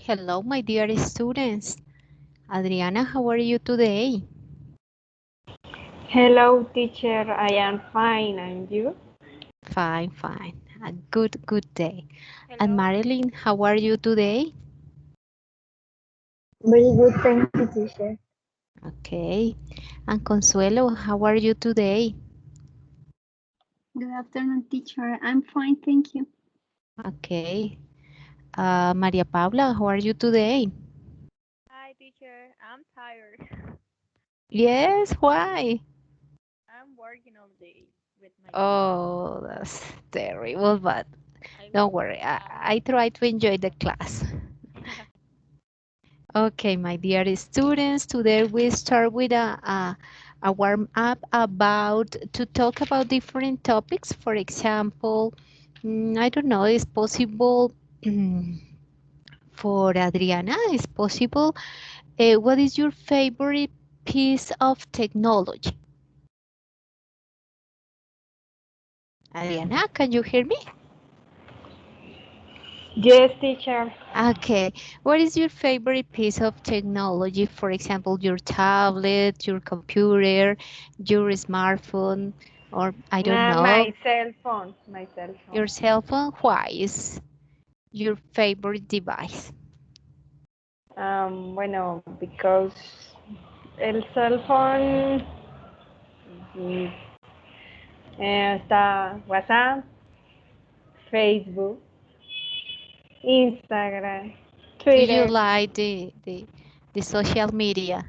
Hello, my dear students. Adriana, how are you today? Hello, teacher. I am fine. And you? Fine, fine. A good day. And Hello. Marilyn, how are you today? Very good, thank you, teacher. Okay. And Consuelo, how are you today? Good afternoon, teacher. I'm fine, thank you. Okay. Maria Paula, how are you today? Hi, teacher. I'm tired. Yes, why? I'm working all day with my class. Oh, that's terrible, but I don't will worry. have I try to enjoy the class. Okay, my dear students, today we start with a warm up about to talk about different topics. For example, I don't know, it's possible for Adriana, it's possible. What is your favorite piece of technology? Adriana, can you hear me? Yes, teacher. Okay, what is your favorite piece of technology? For example, your tablet, your computer, your smartphone, or I don't know, My cell phone. My cell phone. your cell phone? Why is your favorite device? Bueno, because el cell phone mm, está WhatsApp, Facebook, Instagram, Do you Twitter. like the social media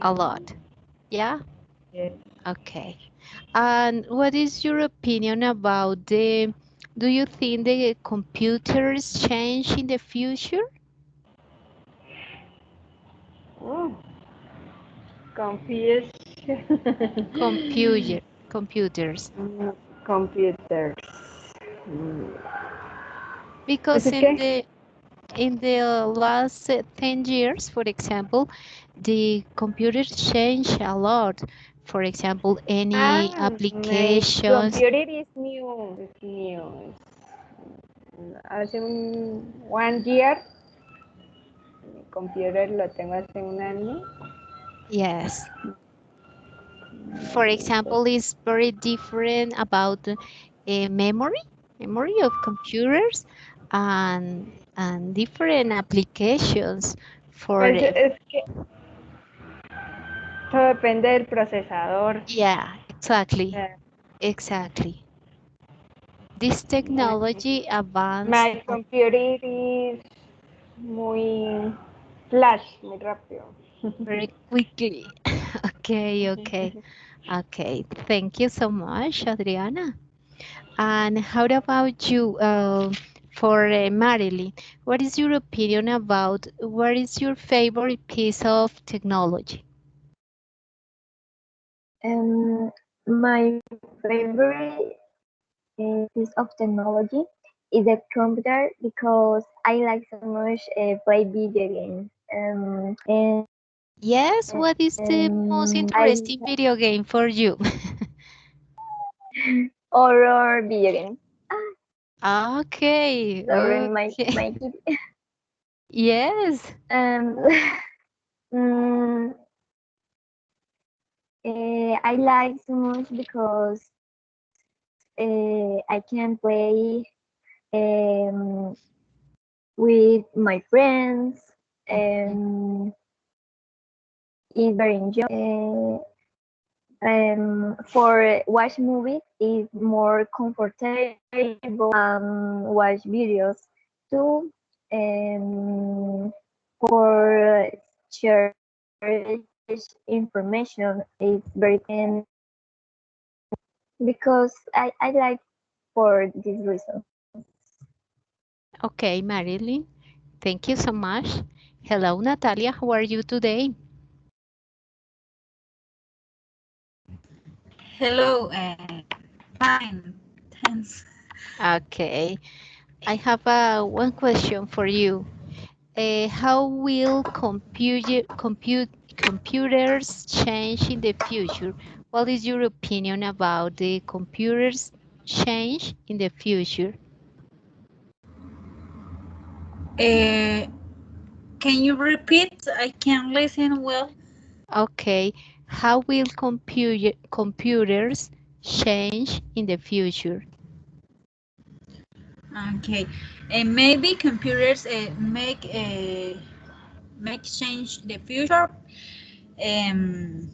a lot? Yeah? Yes. Okay. And what is your opinion about do you think the computers change in the future? Oh, confused. Computer, computers. Computers. Mm. Because ¿Eso qué? in the last 10 years, for example, the computers change a lot. For example, any My applications. computer is new. It's new. Hace 1 year. Mi computer lo tengo hace 1 año. Yes. For example, is very different about memory of computers and different applications for Pues es que todo depende del procesador. yeah, exactly, Eh, exactly. This My, technology advanced my computer is muy flash, muy rápido. very quickly. Okay, okay, okay. Thank you so much, Adriana. And how about you, for Marilyn? What is your opinion about what is your favorite piece of technology? My favorite piece of technology is a computer because I like so much play video games. Yes, what is the most I interesting video game for you? horror video games. Okay, Sorry, okay. my kid. Yes. Um, mm, I like so much because I can play um, with my friends. Mhm. It's very enjoyable. For watch movies, it's more comfortable. Watch videos too. For share information, it's very because I like for this reason. Okay, Marilyn, thank you so much. Hello, Natalia, how are you today? Hello, fine, thanks. Okay, I have one question for you. How will computers change in the future? What is your opinion about the computers change in the future? Uh, Can you repeat? I can't listen well. Okay. How will computers change in the future? Okay, and maybe computers make change the future um,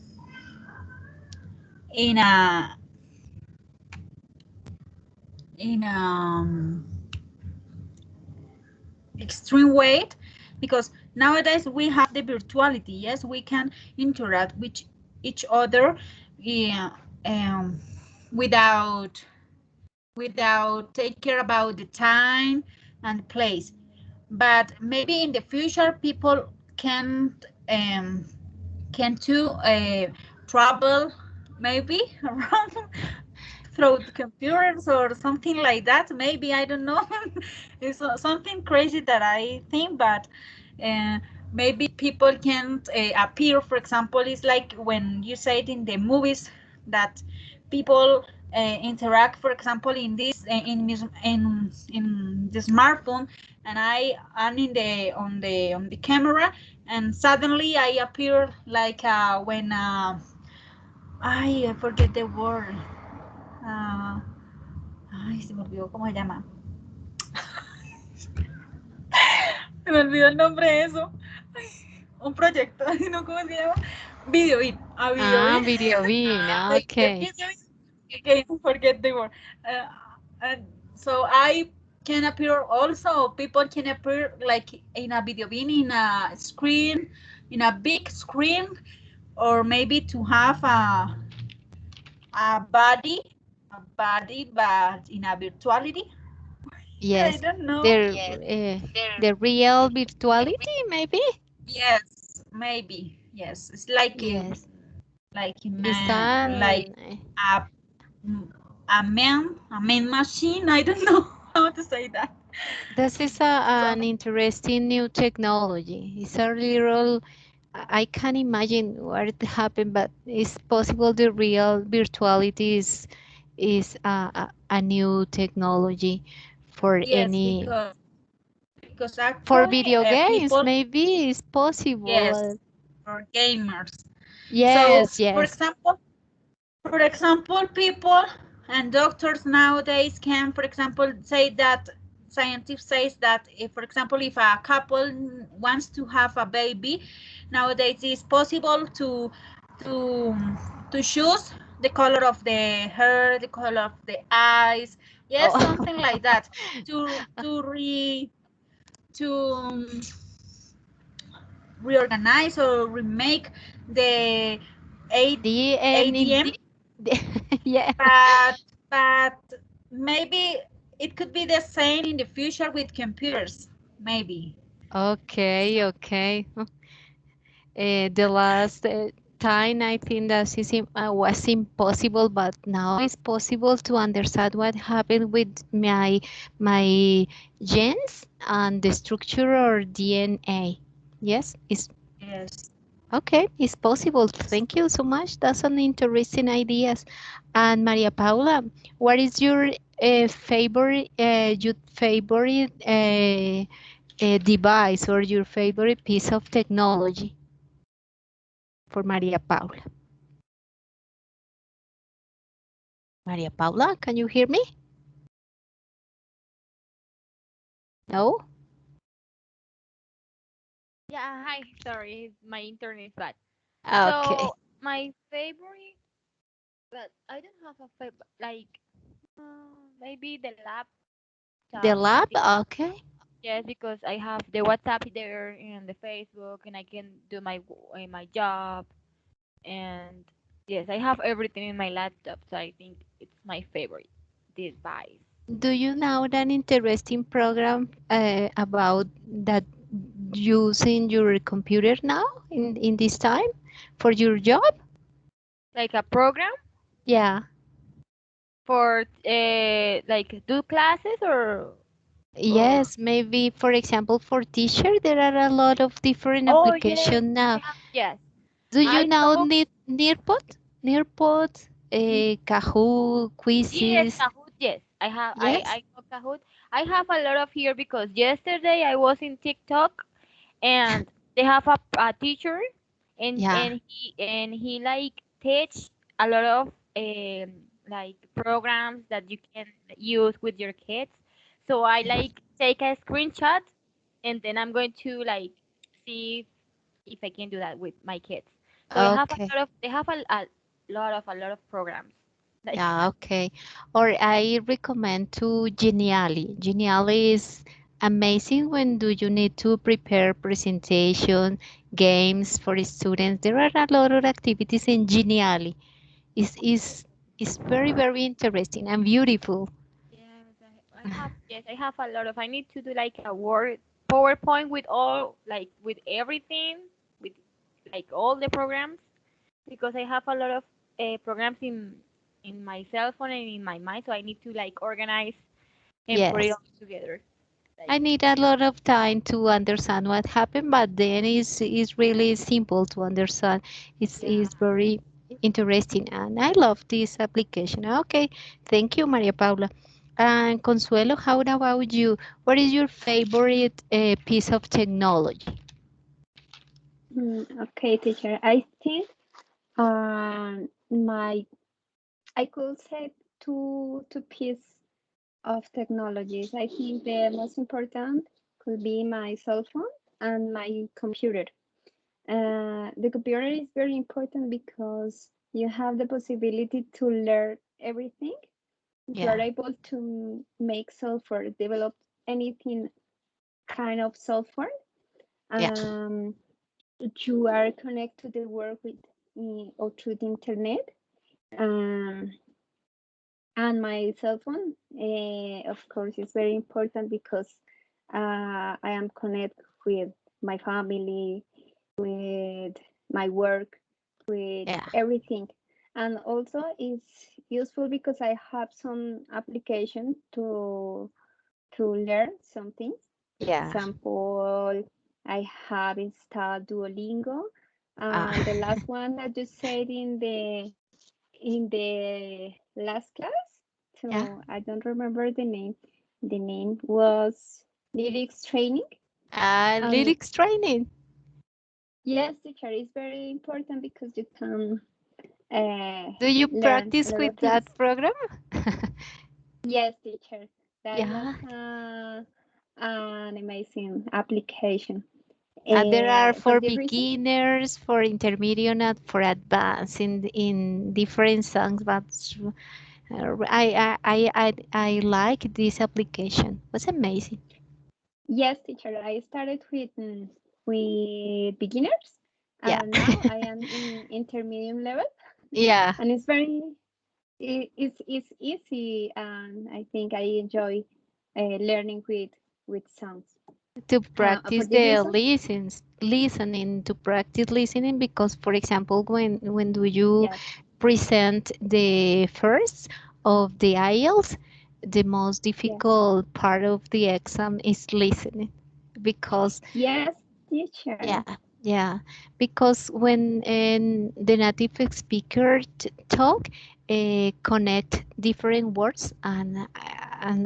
in a in a extreme way, because nowadays we have the virtuality. Yes, we can interact with each other, yeah, um, without take care about the time and place. But maybe in the future people um, can to travel maybe around through the computers or something like that. Maybe, I don't know. It's something crazy that I think, but uh, maybe people can appear. For example, it's like when you say it in the movies that people interact. For example, in this in the smartphone, and I am in the on the camera, and suddenly I appear like when I forget the word. Uh, Ay, se me olvidó cómo se llama. Se me olvidó el nombre de eso. Un proyecto, ¿no? ¿Cómo se llama? Video in. A video Ah, in. video bean. Like the Okay. video in. Okay, forget the word. Uh, so I can appear also. People can appear like in a video bean, in a screen, in a big screen, or maybe to have a body, but in a virtuality. I Yes. don't know. The the real virtuality, maybe? Yes, maybe. Yes, it's like Yes. like a Is man, like an a a man machine. I don't know how to say that. this is So an interesting new technology. It's a little, I can't imagine what it happened, but it's possible the real virtuality is a new technology for yes, any, because for actually video games, people, maybe it's possible. yes, for gamers. So Yes, yes. for example, people and doctors nowadays can, for example, say that scientists says that if, for example, if a couple wants to have a baby, nowadays it's possible to to choose the color of the hair, the color of the eyes, yes, Oh, something like that, to reorganize or remake the the any, ADM, yeah. but but maybe it could be the same in the future with computers, maybe. Okay, okay. The last time I think that was impossible, but now it's possible to understand what happened with my genes and the structure or DNA. Yes, it's Yes. okay. It's possible. Thank you so much. That's an interesting ideas. And Maria Paula, what is your favorite device or your favorite piece of technology for Maria Paula? Maria Paula, can you hear me? No? Yeah, hi. Sorry, my internet is bad. Okay. So my favorite, but I don't have a favorite. Like maybe the The laptop. lab? Because Okay. yes, because I have the WhatsApp there and the Facebook, and I can do my job. And yes, I have everything in my laptop. So I think it's my favorite device. Do you know an interesting program about that using your computer now in this time for your job? Like a program Yeah. for like do classes or Yes, maybe for example for teacher there are a lot of different oh yes, applications now. I have yes. Do you I know saw Nearpod? Nearpod, Kahoot, yes, quizzes? Kahoot. Yes, I have. Yes. I know Kahoot. I have a lot of here because yesterday I was in TikTok and they have a teacher, and Yeah. and he like teach a lot of like programs that you can use with your kids. So I like take a screenshot, and then I'm going to like see if I can do that with my kids. So I have a Okay. lot of they have a lot of programs. Like Yeah, okay. Or I recommend to Geniali. Geniali is amazing when do you need to prepare presentation, games for students. There are a lot of activities in Geniali. Is very, very interesting and beautiful. yes, I have a lot of. I need to do like a word PowerPoint with all like with everything with like all the programs because I have a lot of programs in my cell phone and in my mind, so I need to like organize and put it Yes. all together. Like I need a lot of time to understand what happened, but then it's really simple to understand. yeah. It's very interesting, and I love this application. Okay, thank you, Maria Paula. And Consuelo, how about you? What is your favorite piece of technology? Okay, teacher. I think my I could say two pieces of technologies. I think the most important could be my cell phone and my computer. The computer is very important because you have the possibility to learn everything. You are Yeah, able to make software, develop anything kind of software. yeah, Um, you are connected to the world with or through the internet. Um, and my cell phone, of course, is very important because I am connected with my family, with my work, with yeah, everything. And also it's useful because I have some application to learn something. yeah. Example, I have installed Duolingo, Ah, and the last one that you said in the last class. yeah. So I don't remember the name. The name was lyrics training. And Lyrics training. yes, teacher is very important because you can Do you learn a practice lot of with things. that program? Yes, teacher, that was Yeah. an amazing application. There are For for the reason, beginners, for intermediate, and for advanced in different songs. But I like this application. It was amazing. yes, teacher, I started with beginners, Yeah. and now I am in intermediate level, Yeah. and it's it's easy, and I think I enjoy learning with songs. To For practice the the reason, listening, to practice listening, because for example, when do you yes, present the first of the IELTS, the most yes, difficult part of the exam is listening, because yes, teacher, yeah, yeah, because when the native speaker talk, connect different words, and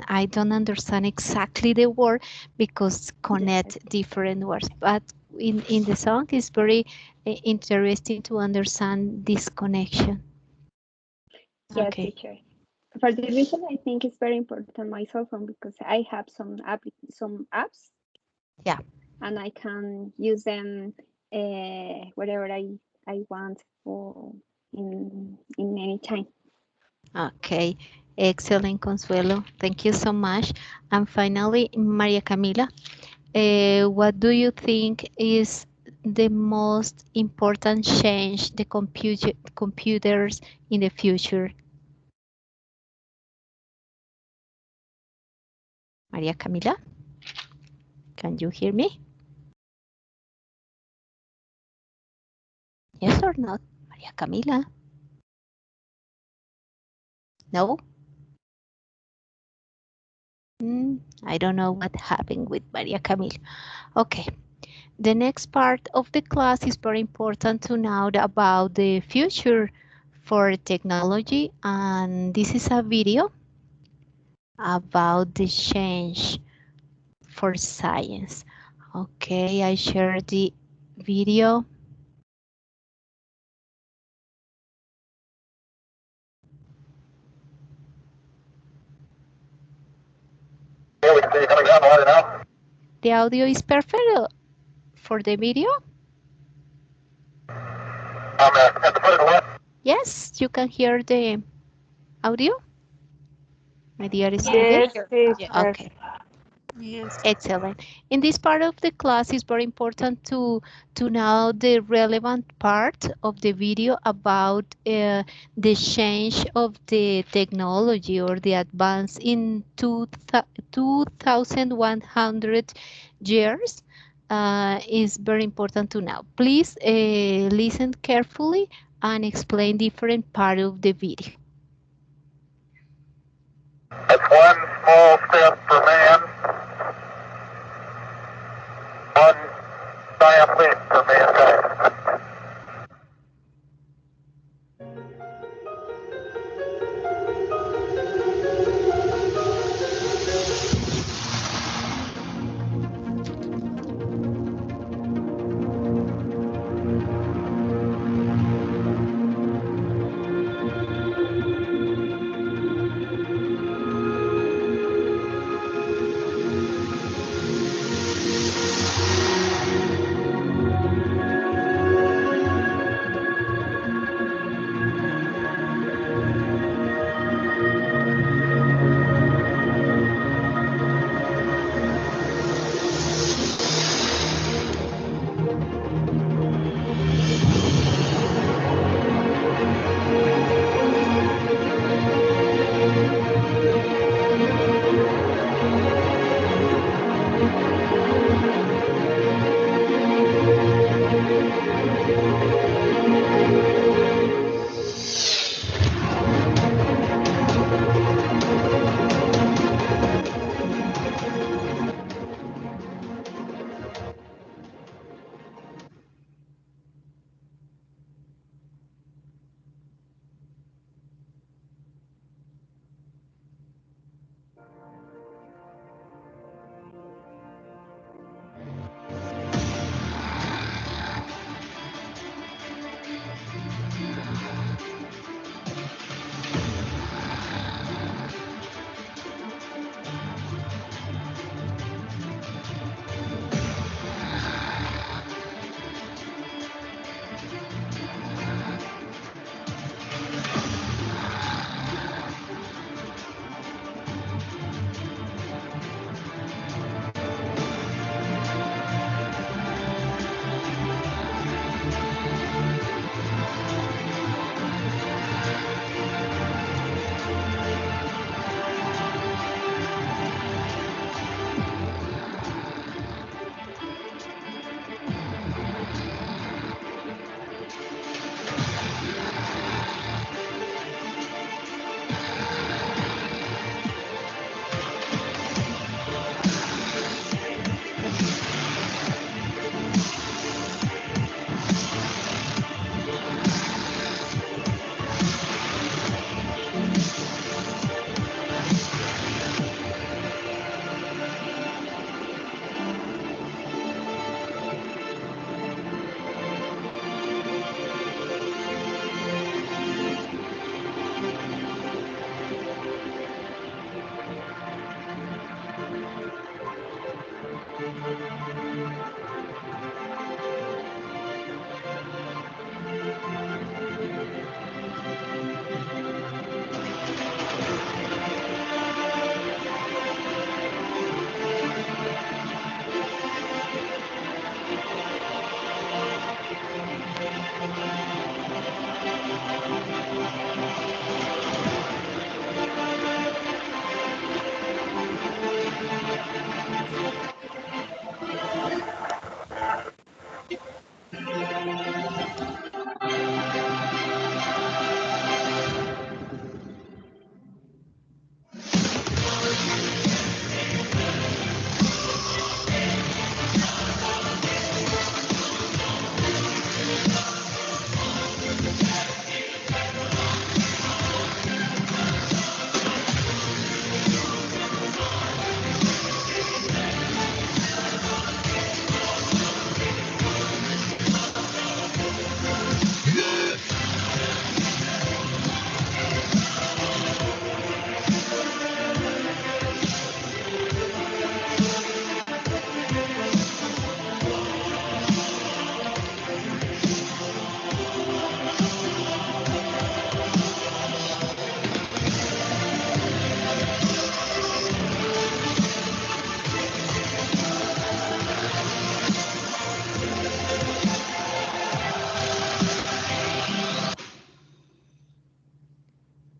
I don't understand exactly the word because yes, connect different words. But in the song, it's very interesting to understand this connection. yes, Okay. teacher. For the reason, I think it's very important my cell phone because I have some apps, Yeah. and I can use them wherever I want or in any time. Okay. Excellent, Consuelo. Thank you so much. And finally, Maria Camila. What do you think is the most important change the computers in the future? Maria Camila, can you hear me? Yes or not? Maria Camila? No? I don't know what happened with Maria Camila. Okay. The next part of the class is very important to know about the future for technology, and this is a video about the change for science. Okay, I share the video. Yeah, we can see you coming down the ladder now. The audio is perfect for the video? I'm at the foot of the lift. Yes, you can hear the audio? My dear Yes, student? it's Yeah. Okay. perfect. Yes. Excellent. In this part of the class, it's very important to know the relevant part of the video about the change of the technology or the advance in 2100 years. Is very important to know. Please listen carefully and explain different part of the video. That's one small step for man, one giant leap for mankind.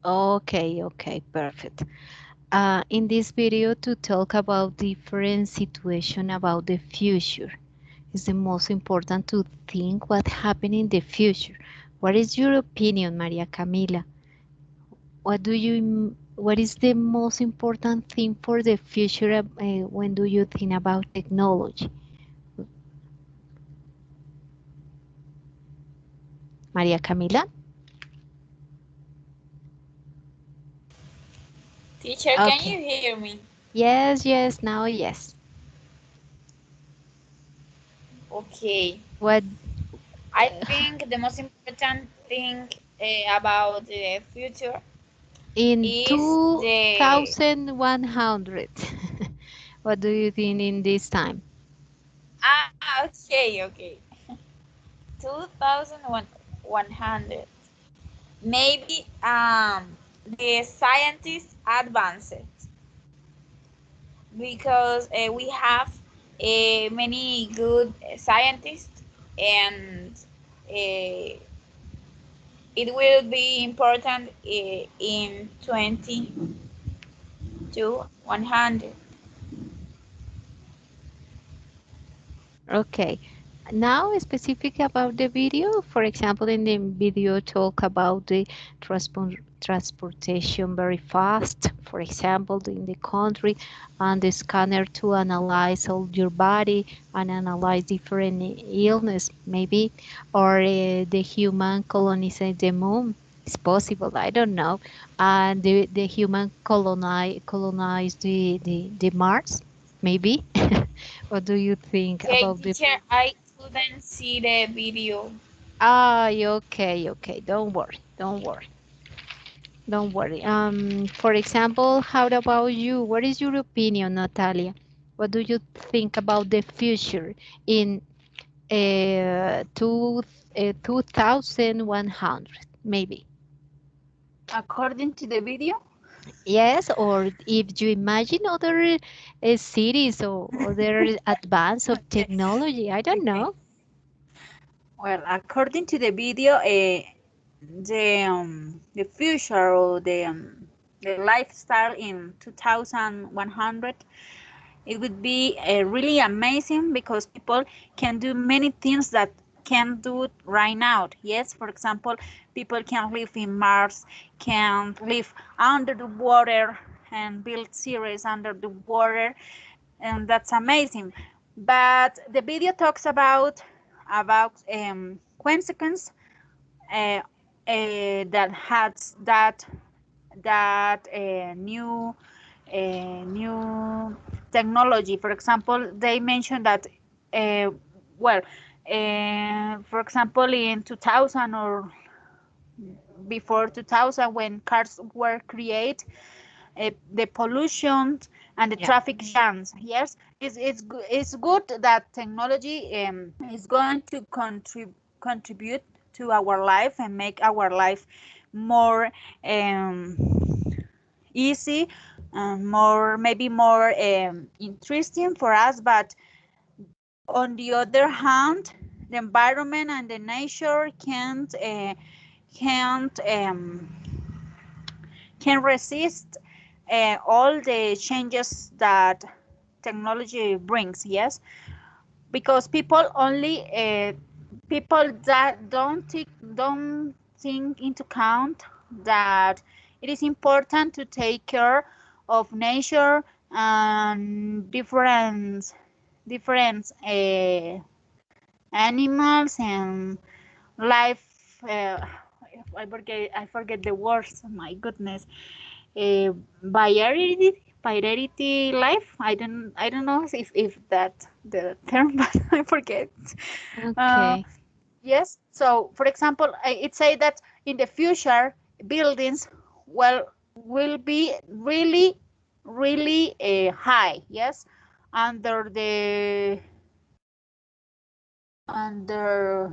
Okay, okay, perfect. In this video to talk about different situation about the future. It's the most important to think what happened in the future. What is your opinion, Maria Camila? What is the most important thing for the future when do you think about technology? Maria Camila? Teacher, can Okay. you hear me? Yes, yes, now yes. Okay. What I think the most important thing about the future in is the 2100? What do you think in this time? okay 2100 maybe the scientists advanced because we have many good scientists and uh, it will be important in 20 to 100. Okay. Now specific about the video, for example, in the video talk about the transportation very fast, for example, in the country, and the scanner to analyze all your body and analyze different illness, maybe, or the human colonizing the moon. It's possible, I don't know. And the human colonize the Mars, maybe. What do you think Okay, about the? teacher, I couldn't see the video. Ah, okay, okay. Don't worry, don't worry, don't worry. For example, how about you? What is your opinion, Natalia? What do you think about the future in 2100, maybe? According to the video, Yes, or if you imagine other cities or other advance of okay, technology, I don't okay. know. Well, according to the video, the future or the lifestyle in 2100, it would be really amazing because people can do many things that can't do right now. Yes, for example, people can live in Mars, can live under the water and build cities under the water, and that's amazing. But the video talks about consequence uh, that has that new technology. For example, they mentioned that uh, well, for example, in 2000 or before 2000, when cars were created, the pollution and the Yeah. traffic jams. Yes, it's good that technology is going to contribute to our life and make our life more easy and more maybe more interesting for us. But on the other hand, the environment and the nature can't can resist all the changes that technology brings. Yes, because people that don't think into account that it is important to take care of nature and different animals and life. I forget the words. My goodness. Variety life. I don't know if that the term, but I forget. Uh, Okay. yes. So, for example, it say that in the future buildings will be really high. Yes, under the under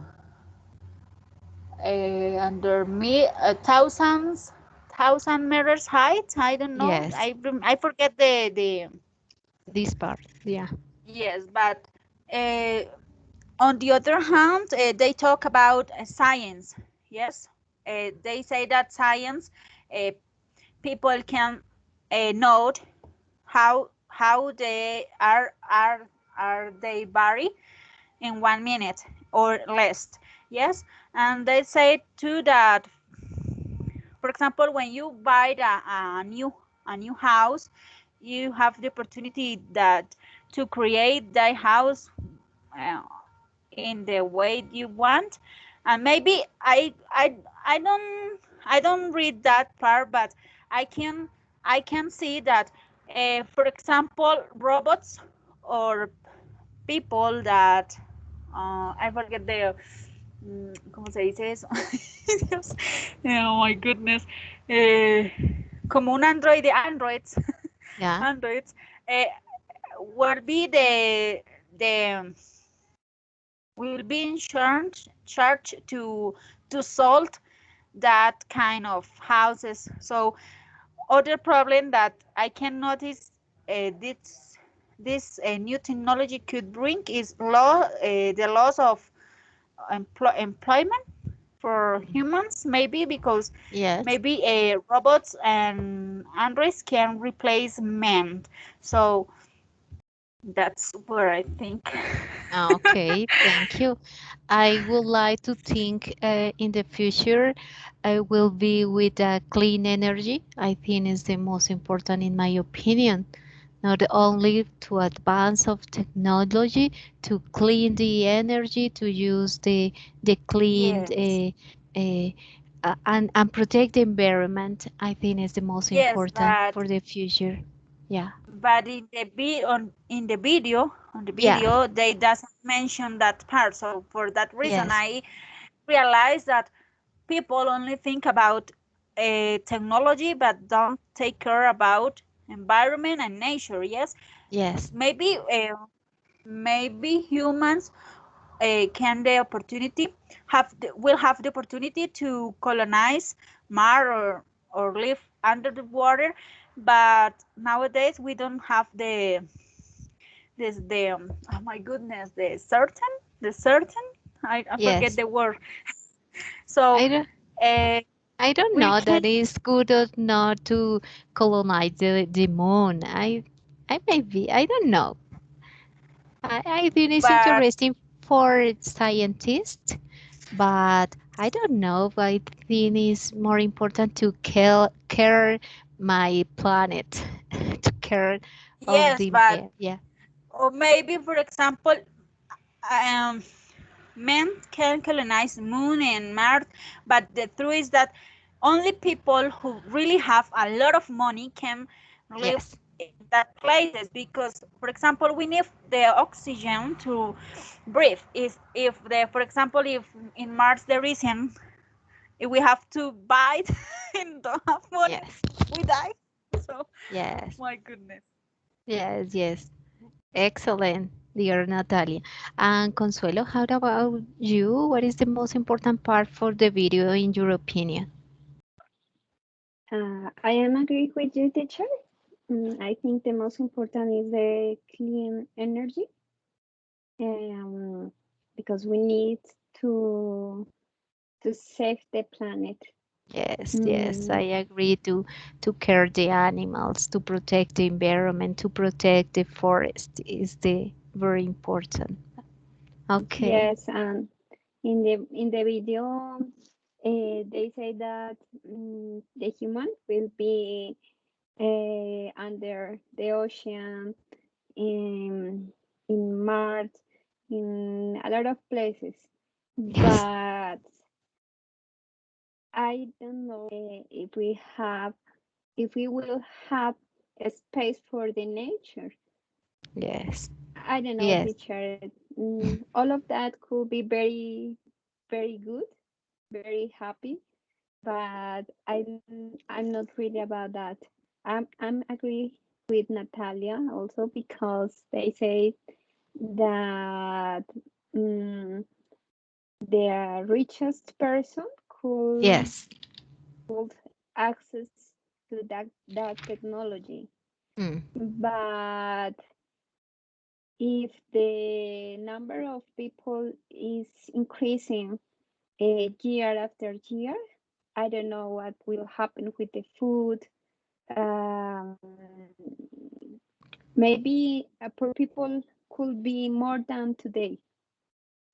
under me thousand meters height. I don't know. Yes, I forget the this part. Yeah. yes, but uh, on the other hand, they talk about science. Yes, they say that science uh, people can note how they are they vary in 1 minute or less. Yes, and they say too that, for example, when you buy a new house, you have the opportunity that to create that house uh, in the way you want. And maybe I don't read that part, but I can I can see that, for example, robots or people that I forget the ¿cómo se dice eso? Dios. Oh my goodness. Como un android, androids, Yeah. androids, uh, will be the will be in charge to solve that kind of houses. So other problem that I can notice this new technology could bring is the loss of employment for humans, maybe because Yes. maybe robots and androids can replace men. So that's where I think. Okay, thank you. I would like to think in the future I will be with clean energy. I think is the most important in my opinion. Not only to advance of technology to clean the energy, to use the clean Yes, and protect the environment. I think is the most yes, important for the future. Yeah. but in the video on the Yeah. video they doesn't mention that part. So for that reason, Yes. I realize that people only think about technology but don't take care about environment and nature. Yes, Yes. maybe maybe humans can the opportunity will have the opportunity to colonize Mars or live under the water, but nowadays we don't have the oh my goodness, the certain I forget Yes. the word. So I don't. uh, I don't we know can, that it's good or not to colonize the moon. I maybe I don't know. I think it's but interesting for scientists, but I don't know. I think it's more important to care my planet, to care of yes, the but yeah. or maybe for example, um, men can colonize moon and Mars, but the truth is that only people who really have a lot of money can live Yes. in that places, because for example we need the oxygen to breathe. Is if the for example if in Mars there isn't, if we have to buy it and don't have money, Yes. we die. So Yes. my goodness. Yes. Yes. Excellent, dear Natalia. And Consuelo, how about you? What is the most important part for the video in your opinion? I am agree with you, teacher. I think the most important is the clean energy, um, because we need to to save the planet. Yes, yes, I Mm, agree to care the animals, to protect the environment, to protect the forest is the very important. Okay. yes, and in the video, they say that the human will be under the ocean, in Mars, in a lot of places. Yes. But I don't know if we will have a space for the nature. Yes. I don't know, Yes. teacher. All of that could be very, very good, very happy, but I'm not really about that. I'm agree with Natalia also, because they say that mm, the richest person Yes. could access to that technology. Mm. But if the number of people is increasing year after year, I don't know what will happen with the food, Um, maybe poor people could be more than today.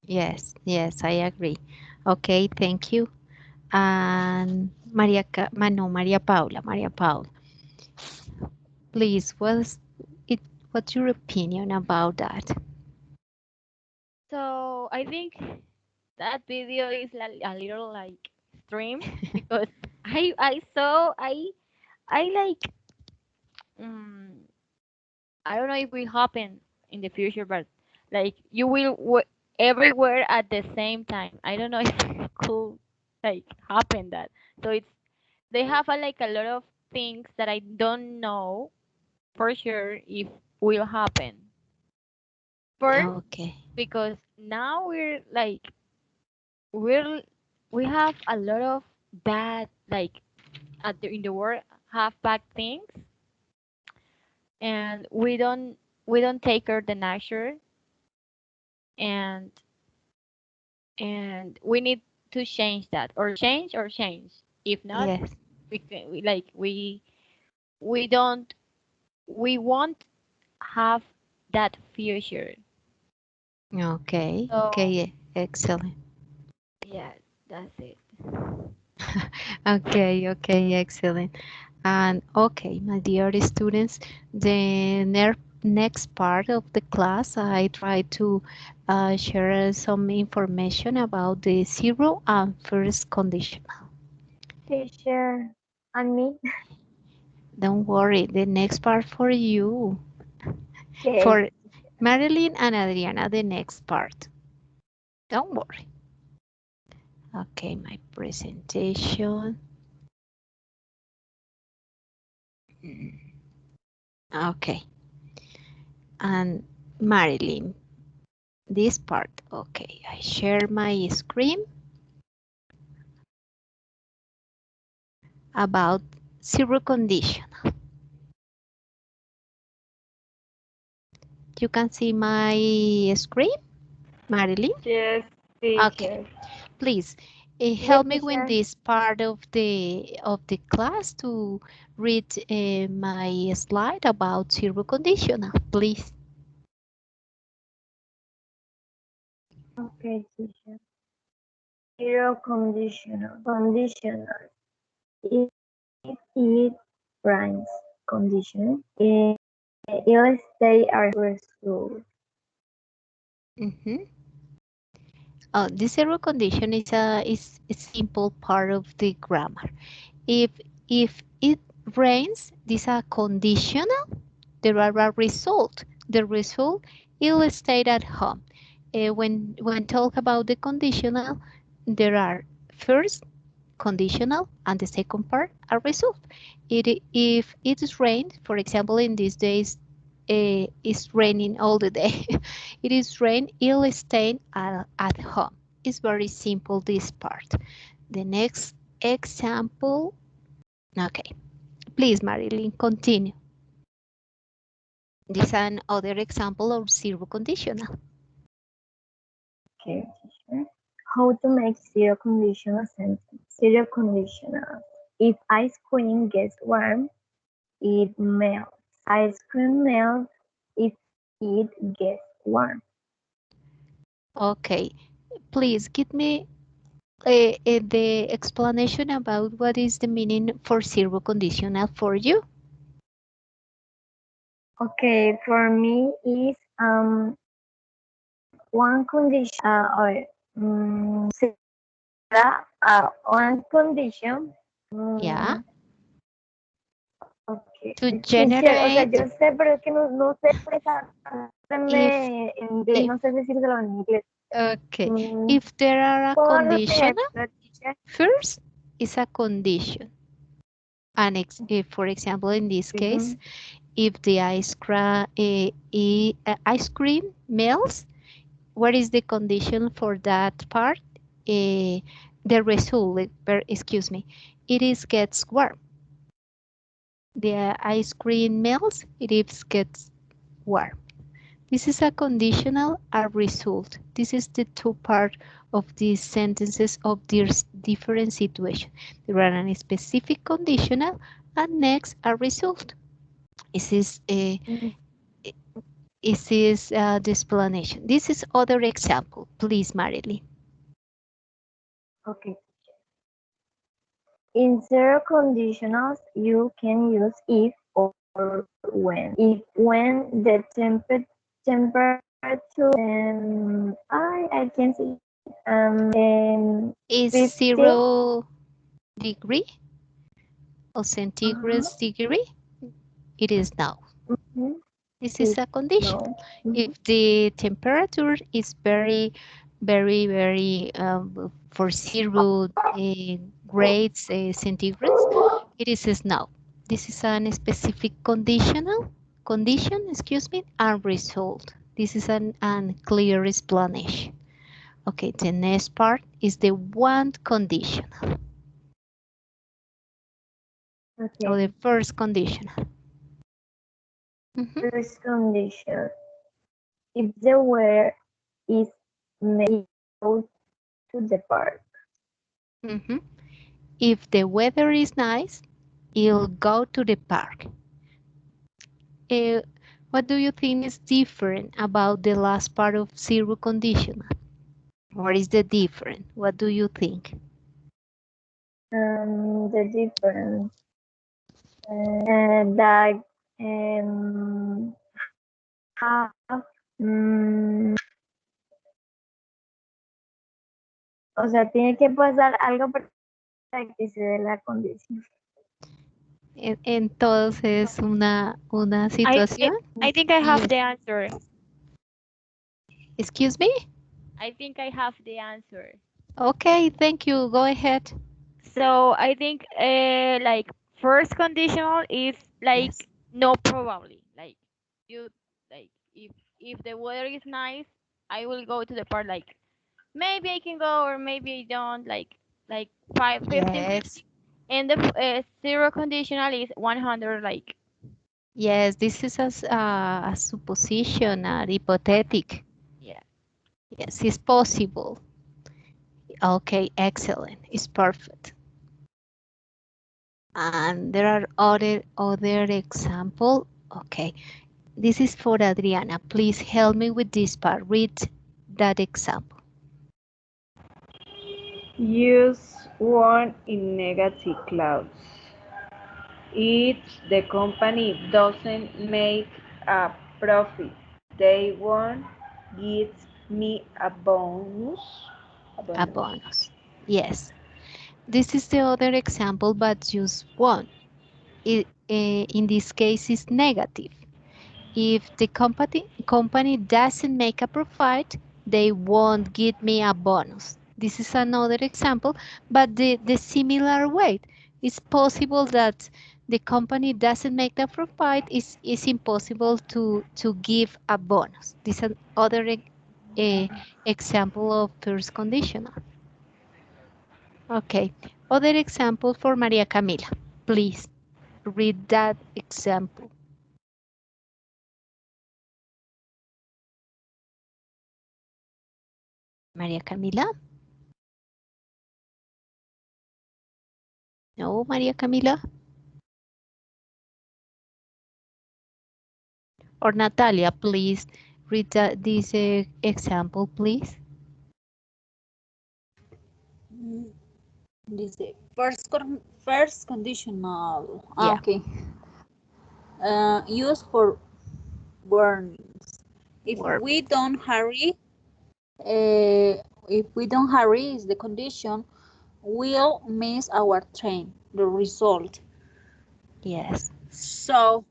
Yes, yes, I agree. Okay, thank you. And Maria Paula, please, what's your opinion about that? So I think that video is a little like extreme because I saw I like I don't know if will happen in the future, but like you will everywhere at the same time. I don't know if it could like happen that. So it's they have like a lot of things that I don't know for sure if will happen. First, Okay, because now we're we have a lot of bad like in the world have bad things, and we don't take care of the nature, and we need to change that or change. If not, yes, we don't we won't have that future. okay, So okay, excellent. yeah, that's it. Okay, okay, excellent. And okay, my dear students, the next part of the class, I try to share some information about the zero and first conditional. Teacher, and me. Don't worry, the next part for you, Okay. for Marilyn and Adriana, the next part. Don't worry. Okay, my presentation. Okay, and Marilyn, this part. Okay, I share my screen about zero condition. You can see my screen, Marilyn. Yes, Okay, teacher. please Yes, help me with teacher. this part of the class to read my slide about zero conditional, please. Okay, teacher. Zero conditional. Conditional. If it runs condition, it'll stay as result. Mhm. The zero condition is a simple part of the grammar. If if it rains, this is a conditional. There are a result. The result will stay at home. When talk about the conditional, there are first conditional and the second part a result. If it is rained, for example, in these days, it's raining all the day. It is rain, it'll stay at home. It's very simple, this part. The next example. Okay, please, Marilyn, continue. This is another example of zero conditional. Okay, teacher. How to make zero conditional sentence? Zero conditional. If ice cream gets warm, it melts. Ice cream melts if it gets warm. Okay, please give me the explanation about what is the meaning for zero conditional for you. Okay, for me is one condition or one condition. Yeah, Okay, to teacher, o sea, generate yo sé, pero es que no sé if expresarme en inglés, if no sé decírselo en inglés. okay, Mm, if there are a por conditional, ejemplo, teacher. first is a condition. And if, for example, in this case, if the ice cream melts, what is the condition for that part? The result, excuse me, it is gets warm. The ice cream melts, it is gets warm. This is a conditional, a result. This is the two part of these sentences of these different situations. There are a specific conditional and next a result. This is Mhm. the explanation. This is other example. Please, Marilyn. Okay. In zero conditionals, you can use if or when. If when the temperature I can see Is 50. 0 degree or centigrade Uh-huh. degree? It is now. Mhm. This is a condition. No. Mhm. If the temperature is very, very, very for 0 grades centigrades, it is snow. This is a specific condition, excuse me, and result. This is an unclear explanation. Okay, the next part is the one condition or Okay. the first condition. Mhm. First condition. If the weather is may go to the park. Mhm. If the weather is nice, you'll go to the park. Uh, what do you think is different about the last part of zero conditional? What is the difference? What do you think? The difference that have mm, o sea, tiene que pasar algo para que se dé la condición. Entonces, una I situación. I think I have Yes. the answer. Excuse me? I think I have the answer. Okay, thank you. Go ahead. So I think like first conditional is like Yes. no probably. Like you like if the weather is nice, I will go to the park like maybe I can go or maybe I don't like 15. Yes. And the zero conditional is 100 like Yes, this is a supposition, a hypothetic. yeah. Yes, it's possible. Okay, excellent. It's perfect. And there are other example. Okay, this is for Adriana. Please help me with this part. Read that example. Use one in negative clouds. If the company doesn't make a profit, they won't give me a bonus. A A bonus. bonus. Yes. This is the other example, but just one. In this case, is negative. If the company doesn't make a profit, they won't give me a bonus. This is another example, but the similar way. It's possible that the company doesn't make the profit. It's impossible to give a bonus. This is another example of first conditional. Okay, other example for Maria Camila. Please read that example. Maria Camila. No, Maria Camila. Or Natalia, please read this example, please. This is first conditional. Yeah. Okay. Used for warnings. If Verb. we don't hurry, if we don't hurry is the condition, we'll miss our train. The result. Yes. So,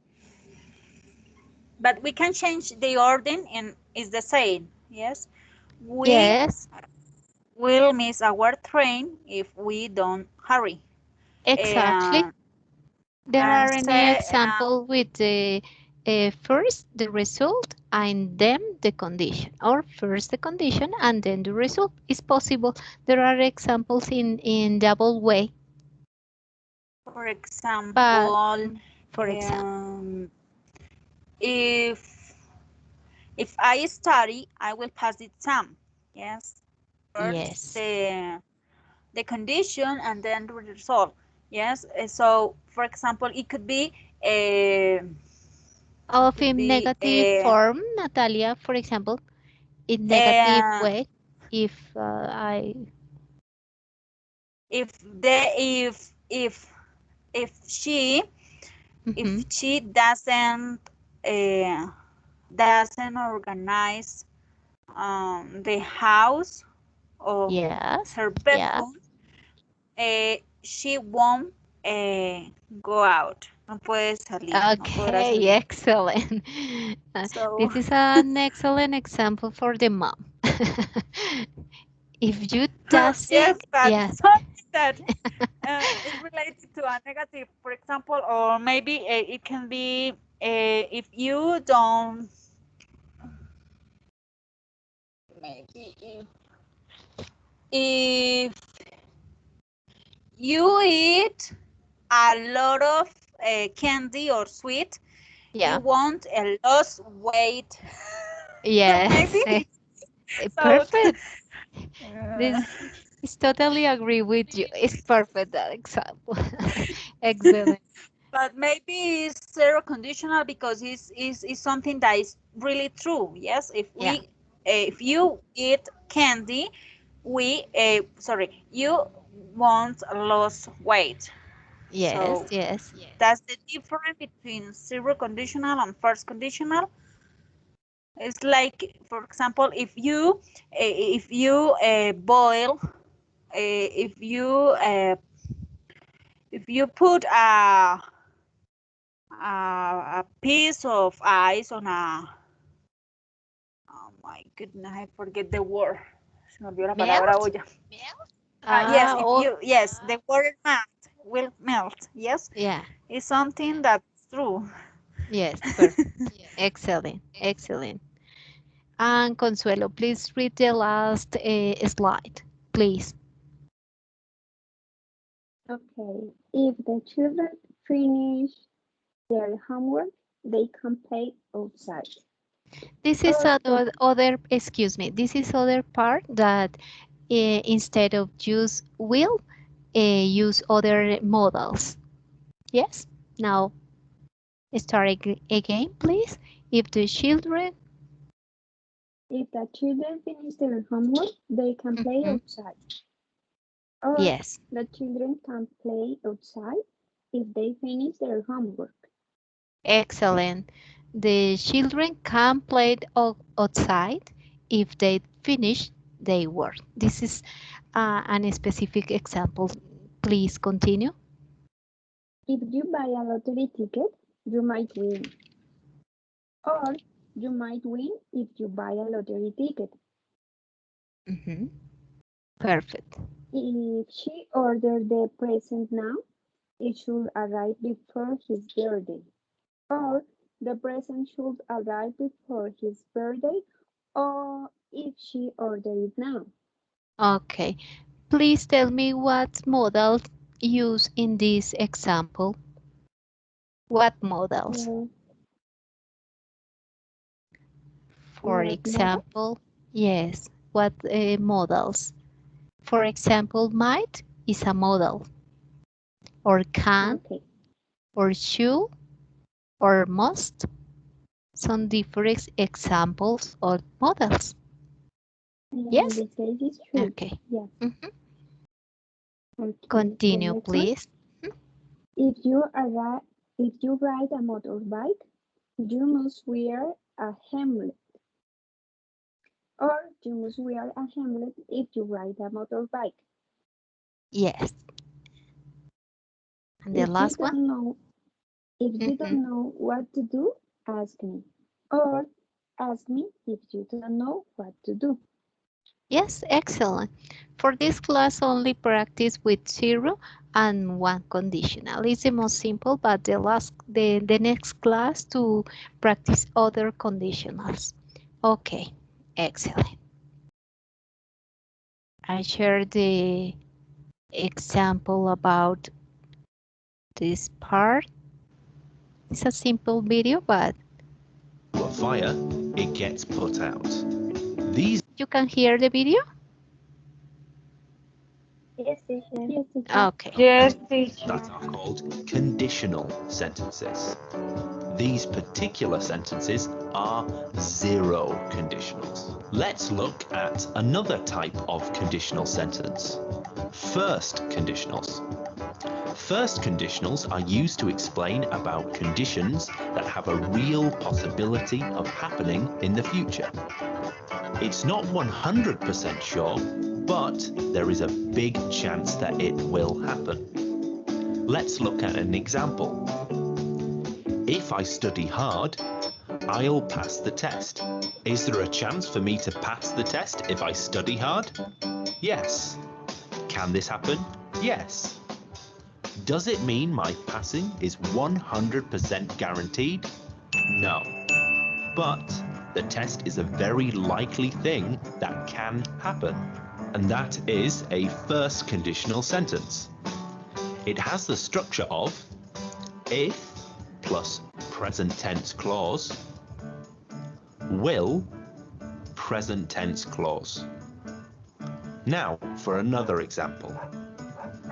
but we can change the order and it's the same. Yes, we Yes, will miss our train if we don't hurry. exactly. And There are any say, example with the first the result and then the condition, or first the condition and then the result is possible. There are examples in double way, for but example, for example, um, if I study, I will pass the exam. Yes, first yes, the condition and then the result. Yes. So, for example, it could be a Of in negative form, Natalia, for example, in negative way, if I if the if she mhm. doesn't organize the house of Yes, her yes. bedroom, she won't go out. No puede salir, no podrá Okay, salir. excellent. So This is an excellent example for the mom. If you yes, doesn't, but yes, something that is related to a negative, for example, or maybe it can be if you don't, maybe if you eat a lot of candy or sweet, yeah, you want a loss weight. yes, Maybe so. perfect. Uh, This is totally agree with you. It's perfect that example. Excellent. but maybe it's zero conditional because it's something that is really true. Yes, Yeah. if you eat candy, you want lose weight. Yes, So yes. that's the difference between zero conditional and first conditional. It's like, for example, if you boil, if you put a piece of ice on oh my goodness, I forget the word. Se me olvidó la palabra Melt? olla. Yes, Ah, oh, yes, the word will melt. Yes, yeah. it's something that's true. Yes, perfect. Excellent, excellent. And Consuelo, please read the last slide, please. Okay. If the children finish their homework, they can play outside. This is Or the other, excuse me, this is other part that instead of use will, use other models. Yes? Now, start again, please. If the children, if the children finish their homework, they can play mhm, outside. Or yes, the children can play outside if they finish their homework. excellent. The children can play outside if they finish their work. This is an specific example. Please continue. If you buy a lottery ticket, you might win. Or you might win if you buy a lottery ticket. Mhm. Perfect. If she ordered the present now, it should arrive before his birthday. Or the present should arrive before his birthday, or if she ordered it now. Okay. Please tell me what models used in this example. What models? Uh, For what model? example, yes, what models? For example, might is a model, or can, Okay. or should, or must. Some different examples of models. In Yes? this case, it's true. Okay. Yes. Mhm. Okay. The Continue, next one. please. If you arrive, if you ride a motorbike, you must wear a helmet. Or you must wear a helmet if you ride a motorbike. Yes. And the If you last one? don't know, if you Mhm. don't know what to do, ask me. Or ask me if you don't know what to do. Yes, excellent. For this class, only practice with 0 and 1 conditional. It's the most simple, but the next class to practice other conditionals. Okay, excellent. I share the example about this part. It's a simple video, but A fire, it gets put out. These you can hear the video? Yes, teacher. Yes, teacher. Okay. Yes, teacher. That are called conditional sentences. These particular sentences are zero conditionals. Let's look at another type of conditional sentence. First conditionals. First conditionals are used to explain about conditions that have a real possibility of happening in the future. It's not 100% sure, but there is a big chance that it will happen. Let's look at an example. If I study hard, I'll pass the test. Is there a chance for me to pass the test if I study hard? Yes. Can this happen? Yes. Does it mean my passing is 100% guaranteed? No. But the test is a very likely thing that can happen. And that is a first conditional sentence. It has the structure of if plus present tense clause, will present tense clause. Now for another example.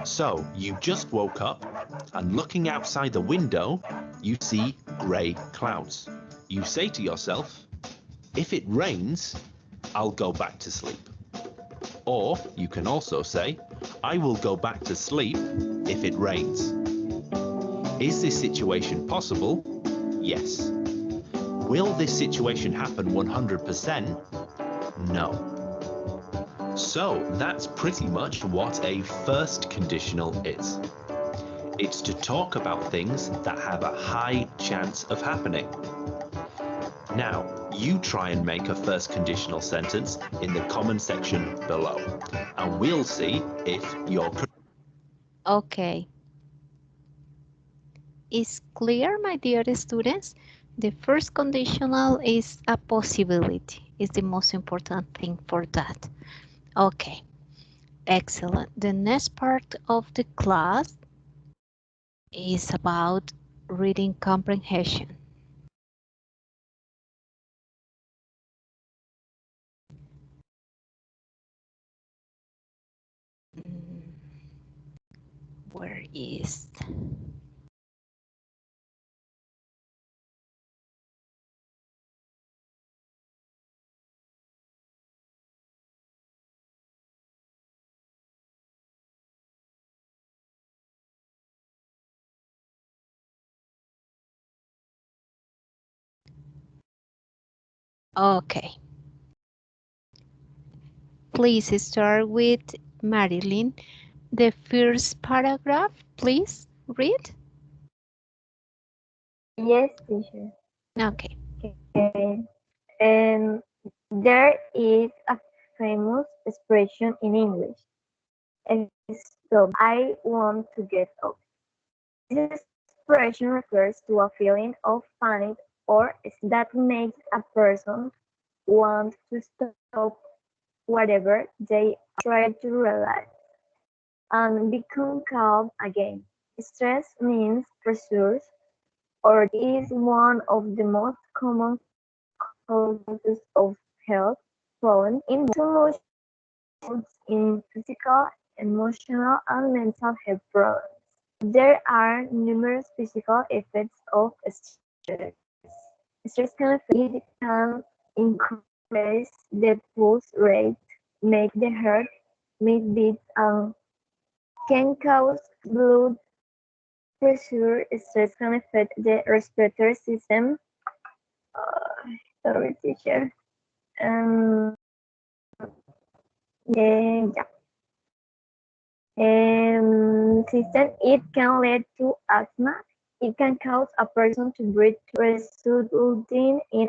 So you just woke up and looking outside the window, you see grey clouds. You say to yourself, if it rains, I'll go back to sleep. Or you can also say, I will go back to sleep if it rains. Is this situation possible? Yes. Will this situation happen 100%? No. So that's pretty much what a first conditional is. It's to talk about things that have a high chance of happening. Now, you try and make a first conditional sentence in the comment section below, and we'll see if you're correct. Okay. Is clear, my dear students? The first conditional is a possibility. It's the most important thing for that. Okay. Excellent. The next part of the class is about reading comprehension. Where is? Okay. Please start with Marilyn. The first paragraph, please read. Yes, teacher. Okay. Okay. And there is a famous expression in English. Stop. I want to get up. This expression refers to a feeling of panic or that makes a person want to stop whatever they try to relax and become calm again. Stress means pressures or is one of the most common causes of health problems in physical, emotional, and mental health problems. There are numerous physical effects of stress. Stress can increase the pulse rate, make the heart beat, and can cause blood pressure. Stress can affect the respiratory system. Sorry, teacher. Yeah. System, it can lead to asthma. It can cause a person to breathe, resulting in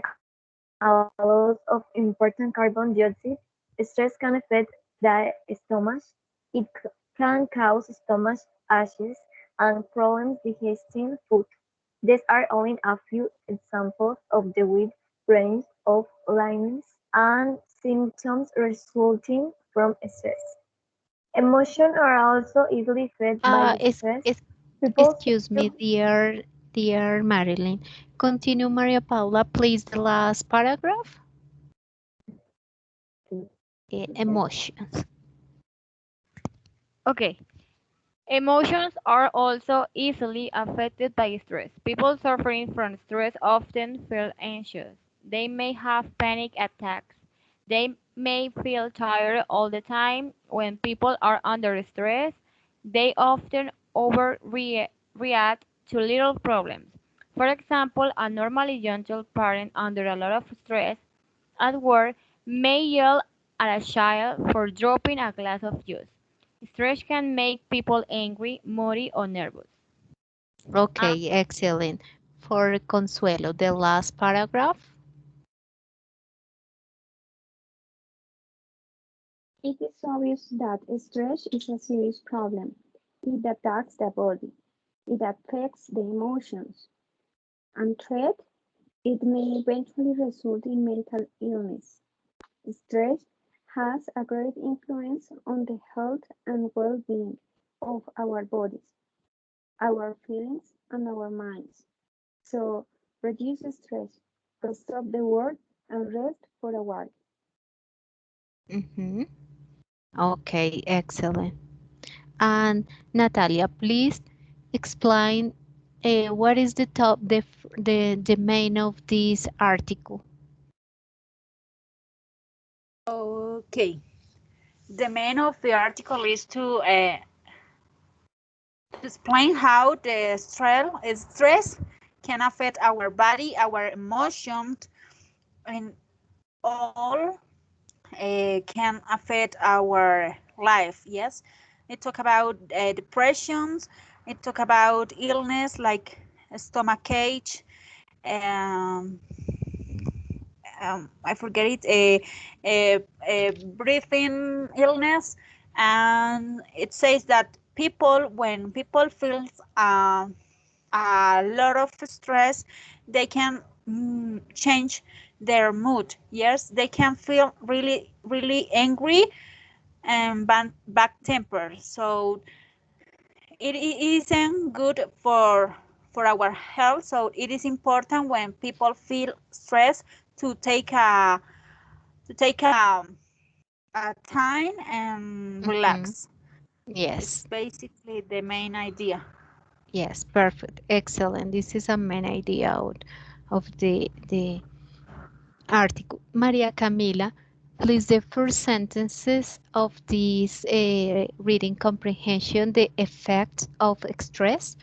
a loss of important carbon dioxide. Stress can affect the stomach. It can cause stomach aches and problems digesting food. These are only a few examples of the wide range of illnesses and symptoms resulting from stress. Emotions are also easily fed by stress. People Excuse me, dear Marilyn. Continue, Maria Paula, please, the last paragraph. Emotions. Okay. Emotions are also easily affected by stress. People suffering from stress often feel anxious. They may have panic attacks. They may feel tired all the time. When people are under stress, they often overreact to little problems. For example, a normally gentle parent under a lot of stress at work may yell at a child for dropping a glass of juice. Stress can make people angry, moody, or nervous. Um, Okay, excellent. For Consuelo, the last paragraph. It is obvious that stress is a serious problem. It attacks the body. It affects the emotions. And threat, it may eventually result in mental illness. Stress has a great influence on the health and well-being of our bodies, our feelings, and our minds. So reduce stress, stop the work, and rest for a while. Mm-hmm. Okay, excellent. And Natalia, please explain what is the top, the main of this article. Okay. The main of the article is to explain how the stress can affect our body, our emotions, and all can affect our life. Yes, it talk about depressions. It talk about illness like stomach ache. Um, I forget it. A breathing illness, and it says that when people feel a lot of stress, they can change their mood. Yes, they can feel really, really angry and bad temper. So it isn't good for our health. So it is important when people feel stress to take a time and Mm-hmm. relax. It's Yes, basically the main idea. yes, perfect, excellent. This is a main idea of the article. Maria Camila, please the first sentences of this reading comprehension, the effects of stress.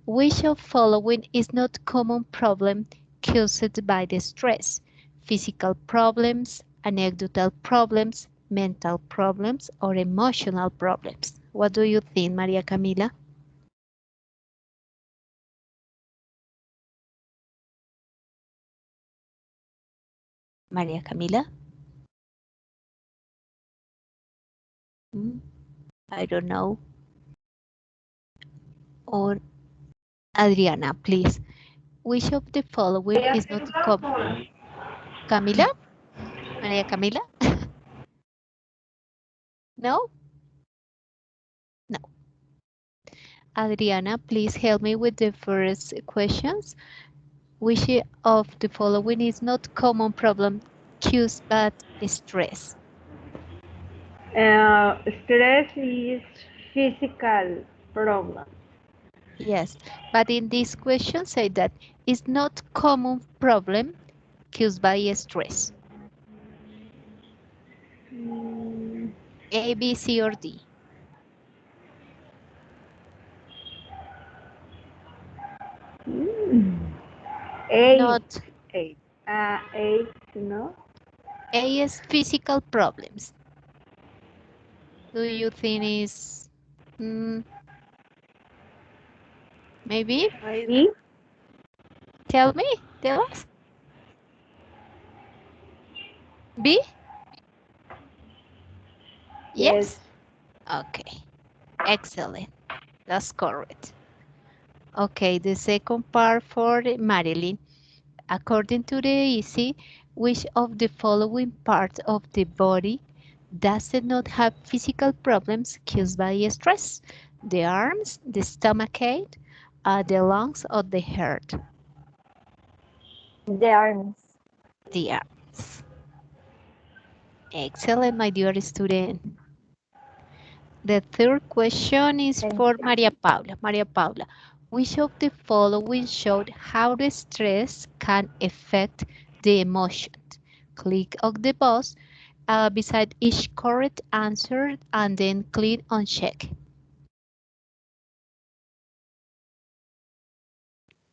Which of following is not common problem caused by the stress? Physical problems, anecdotal problems, mental problems, or emotional problems? What do you think, Maria Camila? Maria Camila? Hmm, I don't know. Or Adriana, please. Which of the following is not common? Camila? Maria Camila? No? No. Adriana, please help me with the first questions. Which of the following is not common problem caused by stress? Stress is physical problem. Yes, but in this question say that is not common problem caused by stress. Mm, A, B, C, or D. mm. Eight, Not eight, eight, no? A is physical problems. Do you think is maybe? B, Tell me, tell us. B? yes. Yes? Okay, excellent. That's correct. Okay, the second part for Marilyn. According to the EASY, which of the following parts of the body does not have physical problems caused by stress? The arms, the stomachache, the lungs, or the heart? The arms. The arms. Excellent, my dear student. The third question is Thank for you. Maria Paula. Maria Paula, which of the following showed how the stress can affect the emotions? Click on the box beside each correct answer and then click on check.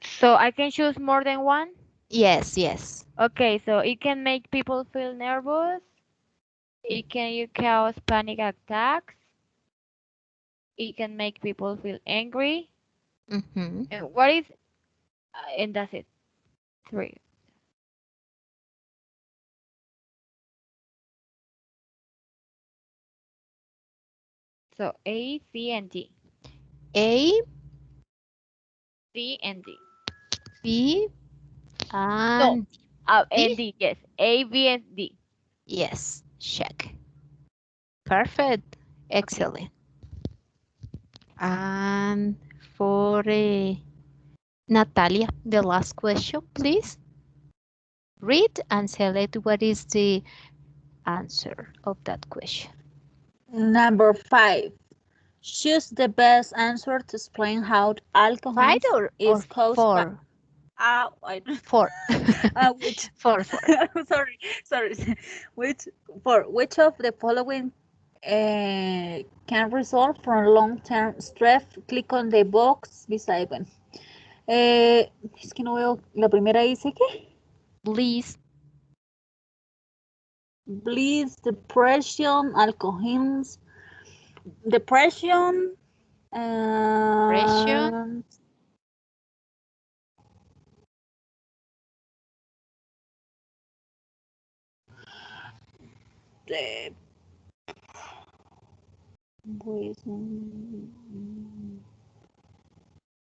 So I can choose more than one? Yes, yes. Okay, so it can make people feel nervous. It can cause panic attacks. It can make people feel angry. Mm-hmm. And what is, and that's it. Three. So A, C, and D. A, C and D. B, No, and and D. D, yes. A, B, and D. Yes, check. Perfect. Okay. Excellent. And for Natalia, the last question, please. Read and select what is the answer of that question. Number 5. Choose the best answer to explain how alcohol 5 or is caused by. 4? I don't. 4. Which? 4. Sorry. Which of the following can result from long-term stress? Click on the box beside them. Es que no veo. La primera dice que Please. bliss, depression, alcoholism, depression, Depression. and the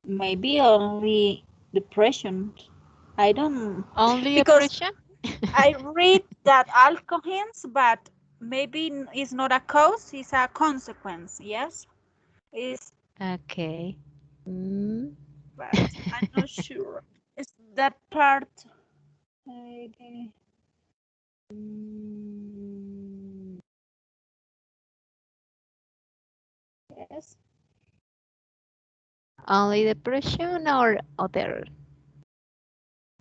maybe only depression. I don't Only because depression? I read that alcohols, but maybe it's not a cause; it's a consequence. Yes, it's, Okay. Mm. but I'm not sure. It's that part. Okay. Mm, yes. Only depression or other?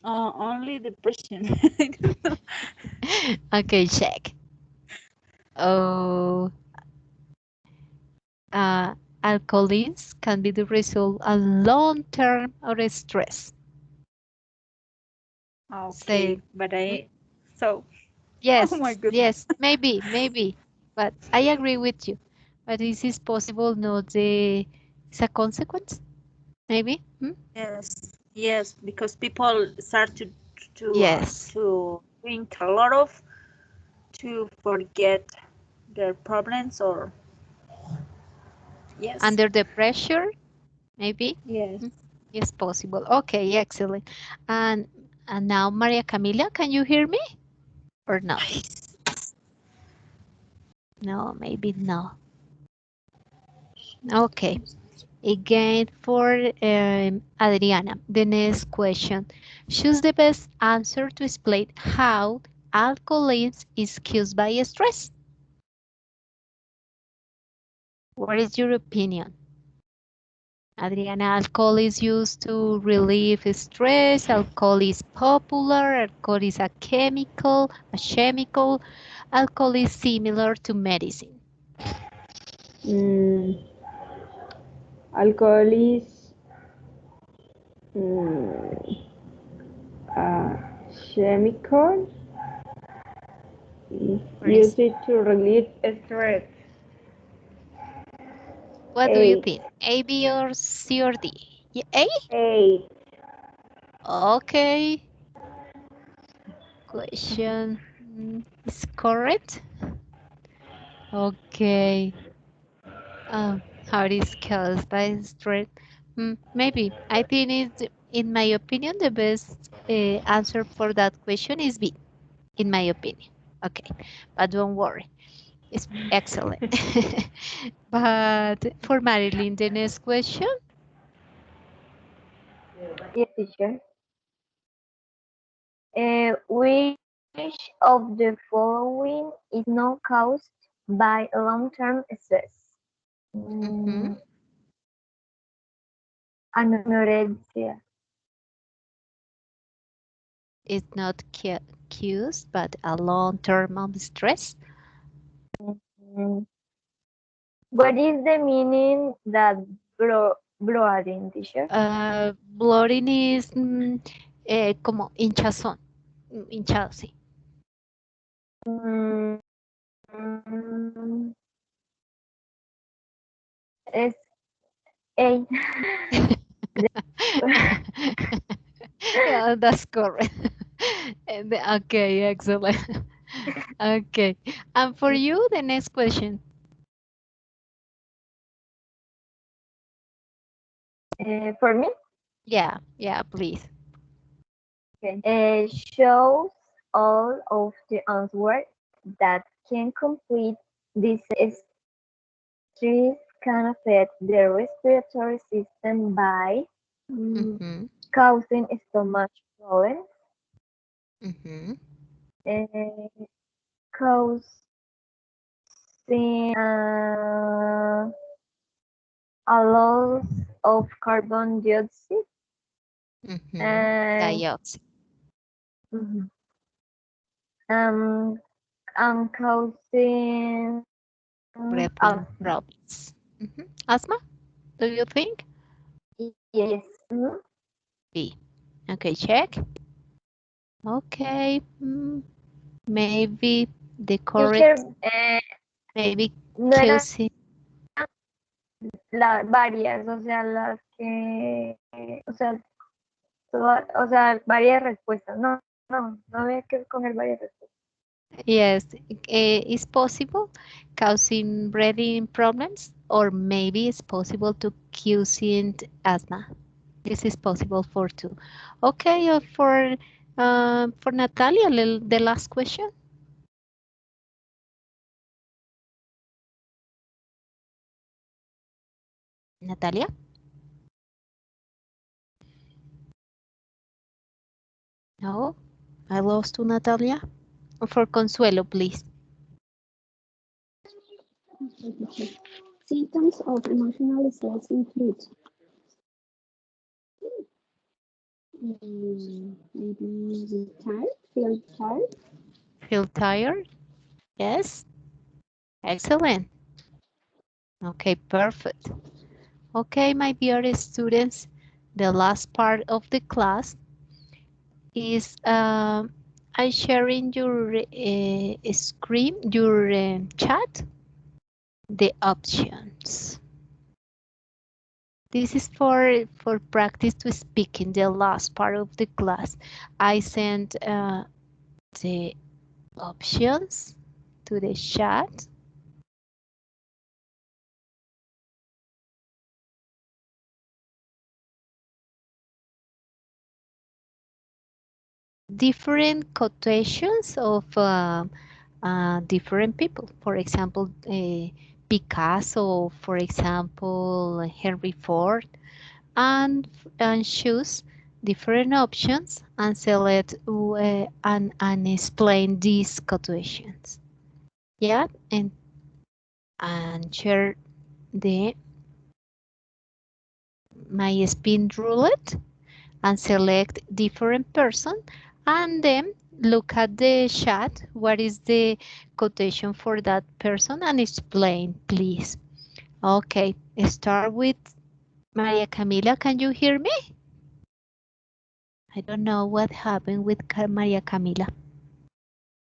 Only depression. Okay, check. Oh, uh, alcoholism can be the result of long-term or stress. Okay, Say, but so oh yes, my goodness. yes, maybe, but I agree with you. But this is possible, not the, it's a consequence, maybe? Hmm? Yes, because people start Yes, to drink a lot of to forget their problems or yes, under the pressure, maybe? yes. Hmm? It's possible. Okay, excellent. And and now, Maria Camila, can you hear me or not? No, maybe no. Okay. Again for Adriana, the next question. Choose the best answer to explain how alcoholism is caused by stress. What is your opinion? Adriana, alcohol is used to relieve stress. Alcohol is popular. Alcohol is a chemical. Alcohol is similar to medicine. Mm, alcohol is mm, a chemical is What is, used to relieve stress. what do you A, think? A, B, or C, or D? Yeah, A? A, Okay. Question is correct. Okay. How it is caused by stress? Maybe. I think it's, in my opinion, the best answer for that question is B, in my opinion. Okay, but don't worry. It's excellent. But for Marilyn, the next question, Yes, teacher. Which of the following is not caused by long-term stress? Mhm. Anorexia. It's not cues, but a long-term of stress. Mm. What is the meaning that bloating, teacher? Bloating is como hinchazón, hinchado, sí. Mm, mm, es a Yeah, that's correct. Okay, excellent. Okay, and for you, the next question. for me. Yeah, please. Okay. Shows all of the answers that can complete this stress can affect the respiratory system by Mm-hmm. causing stomach problems, Mm-hmm. uh, causing a loss of carbon dioxide, Mm-hmm. and Dioxin. mhm, um, and causing Breathing asthma. problems. Mhm. Asthma, do you think? Yes. Mhm. B. Okay, check. Okay, maybe the Teacher, correct, maybe no eran QC. varias, o sea, las que, o sea, o sea, varias respuestas. No había que escoger varias respuestas. Yes, it's possible causing breathing problems, or maybe it's possible to causing asthma. This is possible for two. Okay, for Natalia, the last question. Natalia? No, I lost to Natalia. For Consuelo, please. Symptoms of emotional stress include maybe tired, feel tired. Feel tired? Yes. Excellent. Okay, perfect. Okay, my dear students, the last part of the class is I sharing your screen, your chat, the options. This is for practice to speak in the last part of the class. I sent the options to the chat. Different quotations of different people. For example, Picasso, for example, Henry Ford, and choose different options and select and explain these quotations. Yeah, and share the my spin roulette and select different person and then look at the chat what is the quotation for that person and explain, please. Okay, start with Maria Camila. Can you hear me? I don't know what happened with Maria Camila.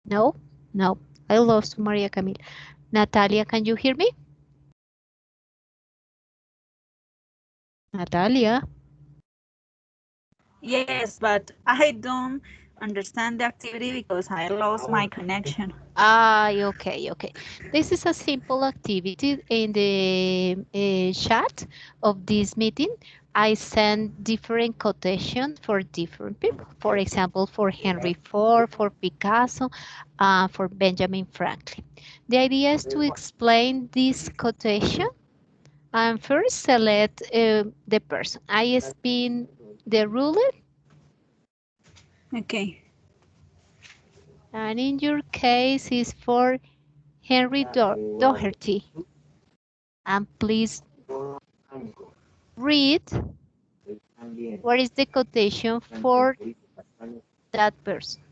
No, no, I lost Maria Camila. Natalia, can you hear me? Natalia. Yes, but I don't understand the activity because I lost my connection. Okay. This is a simple activity in the chat of this meeting. I send different quotations for different people. For example, for Henry Ford, for Picasso, for Benjamin Franklin. The idea is to explain this quotation and first select the person. I spin the ruler, Okay. and in your case is for Henry Doherty. And please read what is the quotation for that person.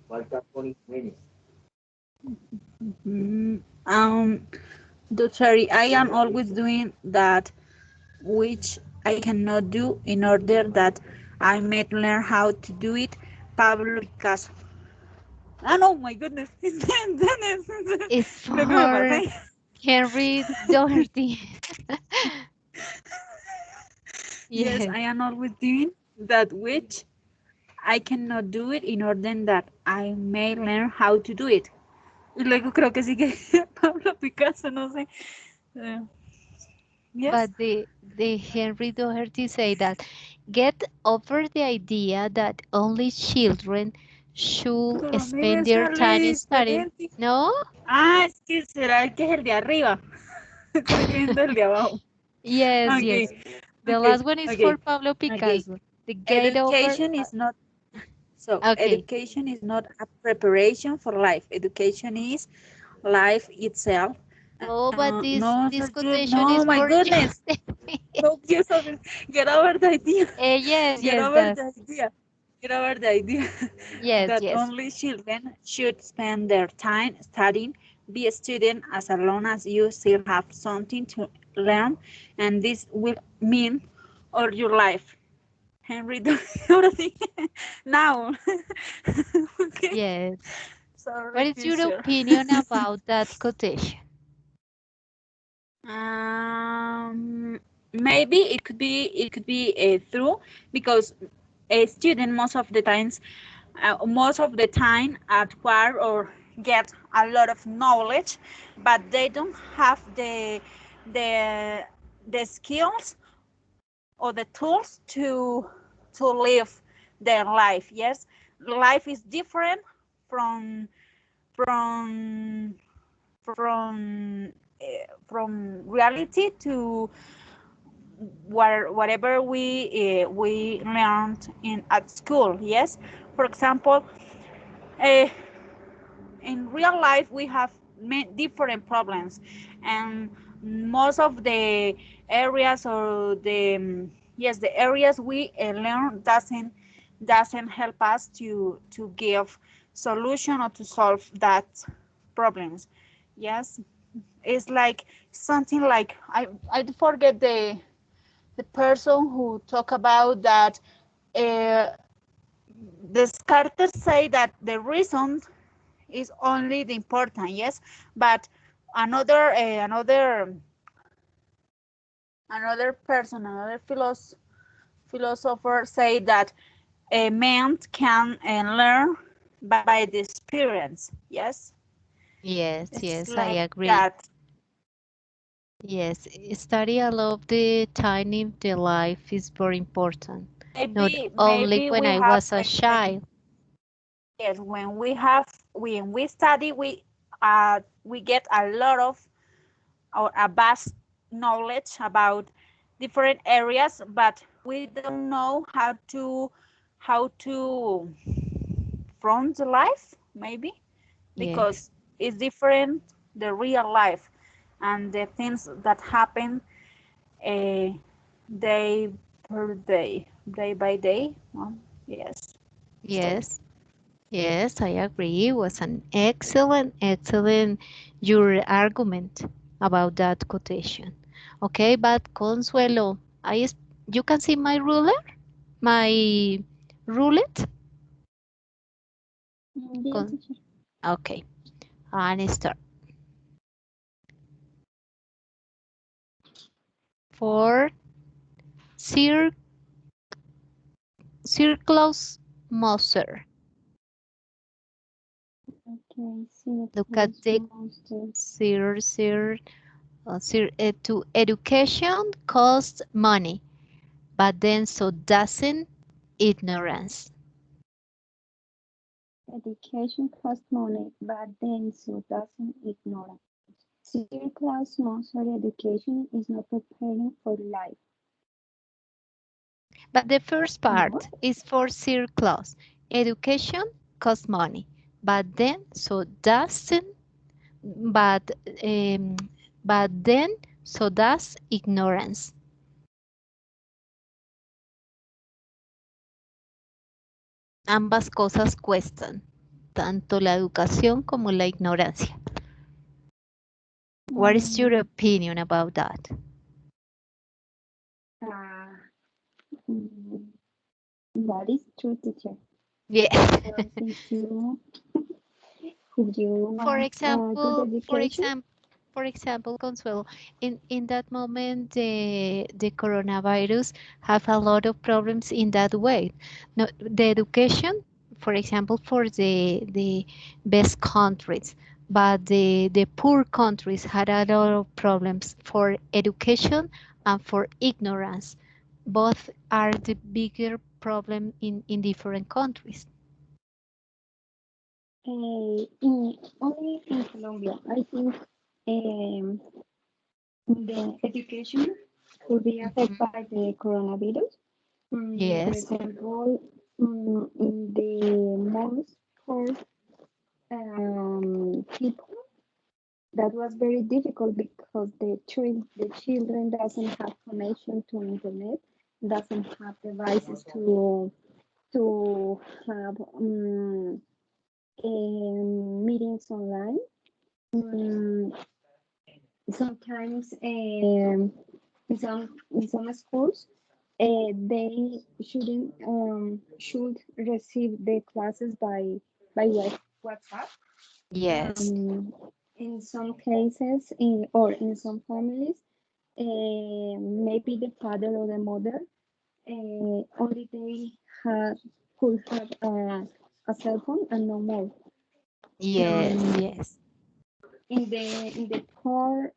Sorry, I am always doing that which I cannot do in order that I may learn how to do it. Pablo Picasso. Ah, no, my goodness. It's Creo que me for pasé. Henry Doherty. Yes, Yes. I am always doing that which I cannot do it in order that I may learn how to do it. Y luego creo que sí que Pablo Picasso, no sé. Yes. But the Henry Doherty say that get over the idea that only children should Pero la mía spend their está time re studying. diferente. No? Ah, es que será que es el de arriba. Estoy viendo el de abajo. Yes, yes. Okay. The Okay. last one is Okay. for Pablo Okay. Picasso. The get over. Education is not so. Okay. Education is not a preparation for life. Education is life itself. Oh, but No, this so you, quotation no, is my for goodness. Josephine. No, you so- get over the idea. Yes, Get yes, over that. the idea. Get over the idea Yes, that yes. only children should spend their time studying. Be a student as long as you still have something to learn, and this will mean all your life. Henry Dorothy. Now. Okay. Yes. Sorry, What is your teacher. opinion about that quotation? Maybe it could be true because a student most of the time acquire or get a lot of knowledge, but they don't have the the skills or the tools to live their life. Yes, life is different from from from from reality to whatever we learned in at school. Yes, for example, uh, in real life we have different problems, and most of the areas or the yes the areas we learn doesn't help us to give solution or to solve that problems. Yes, it's like something like I forget the person who talk about that. uh, Descartes say that the reason is only the important, yes, but another person, another philosopher say that a man can learn by the experience. Yes, Yes, it's yes, I like agree. that. Yes, study all of the time in the life is very important. Not only Maybe when we I have was a child. yes, when we study we get a lot of or a vast knowledge about different areas, but we don't know how to front the life, maybe Yes, because it's different the real life and the things that happen uh, day per day, day by day. Yes. So yes, yes, I agree. It was an excellent your argument about that quotation. Okay, but Consuelo, you can see my ruler, my roulette. Yes, Con teacher. okay, and start for Sir Klaus Moser. Okay, see Look at close the monster. to education costs money, but then so doesn't ignorance. Education costs money, but then so doesn't ignorance. Sir Klaus Monster education is not preparing for life. But the first No? part is for Sir Claus. Education costs money, but then so doesn't but um, but then So that's ignorance. Ambas cosas cuestan, tanto la educación como la ignorancia. What is your opinion about that? That is true, teacher. Yeah. Because if you For want a good education, for example, Consuelo, in that moment, the coronavirus have a lot of problems in that way. No, the education, for example, for the best countries, but the poor countries had a lot of problems for education and for ignorance. Both are the bigger problem in different countries. only in Colombia, I think the education could be affected by the coronavirus. For Yes. example, in the most poor people, that was very difficult because the children doesn't have connection to internet, doesn't have devices to have meetings online. Sometimes in some schools they should receive the classes by WhatsApp. Yes. In some cases, in some families, maybe the father or the mother only they have could have a cell phone and no more. Yes. Um, Yes. in the poor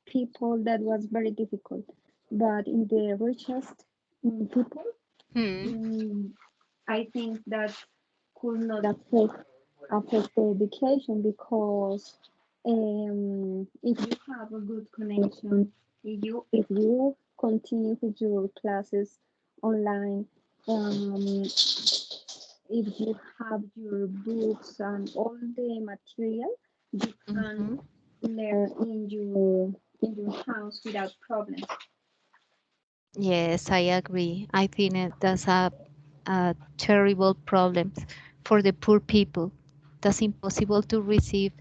people, that was very difficult, but in the richest people, Hmm. I think that could not affect the education because if you have a good connection, if you continue with your classes online, if you have your books and all the material, you can learn in your house without problems. Yes, I agree. I think that's a terrible problem for the poor people. That's impossible to receive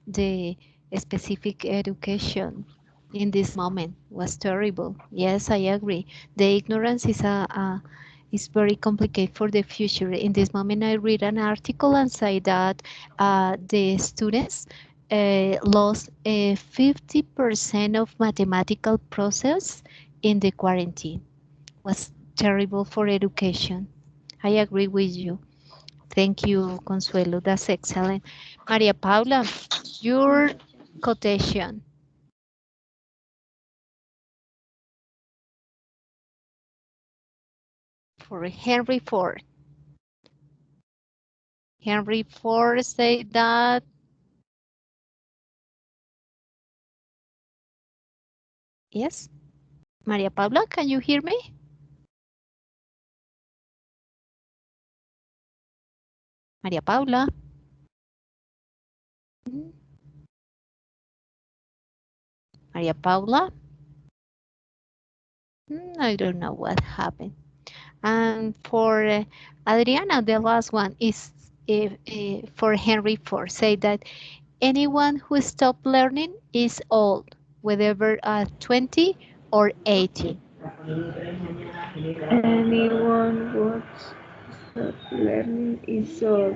the specific education in this moment. Was terrible. Yes, I agree. The ignorance is very complicated for the future. In this moment, I read an article and say that the students lost 50% of mathematical process in the quarantine. Was terrible for education. I agree with you. Thank you, Consuelo. That's excellent. Maria Paula, your quotation. For Henry Ford. Henry Ford said that. Yes. Maria Paula, can you hear me? Maria Paula. Maria Paula. I don't know what happened. And for Adriana, the last one is for Henry Ford. Say that anyone who stopped learning is old, whether 20 or 80. Anyone who stops learning is old.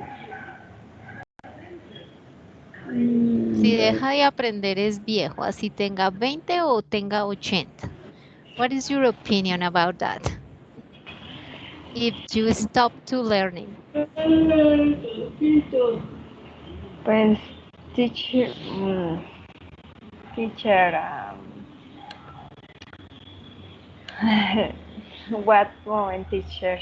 Si deja de aprender es viejo, así tenga 20 o tenga 80. What is your opinion about that? If you stop to learning. Pues, teacher, teacher, what moment, teacher?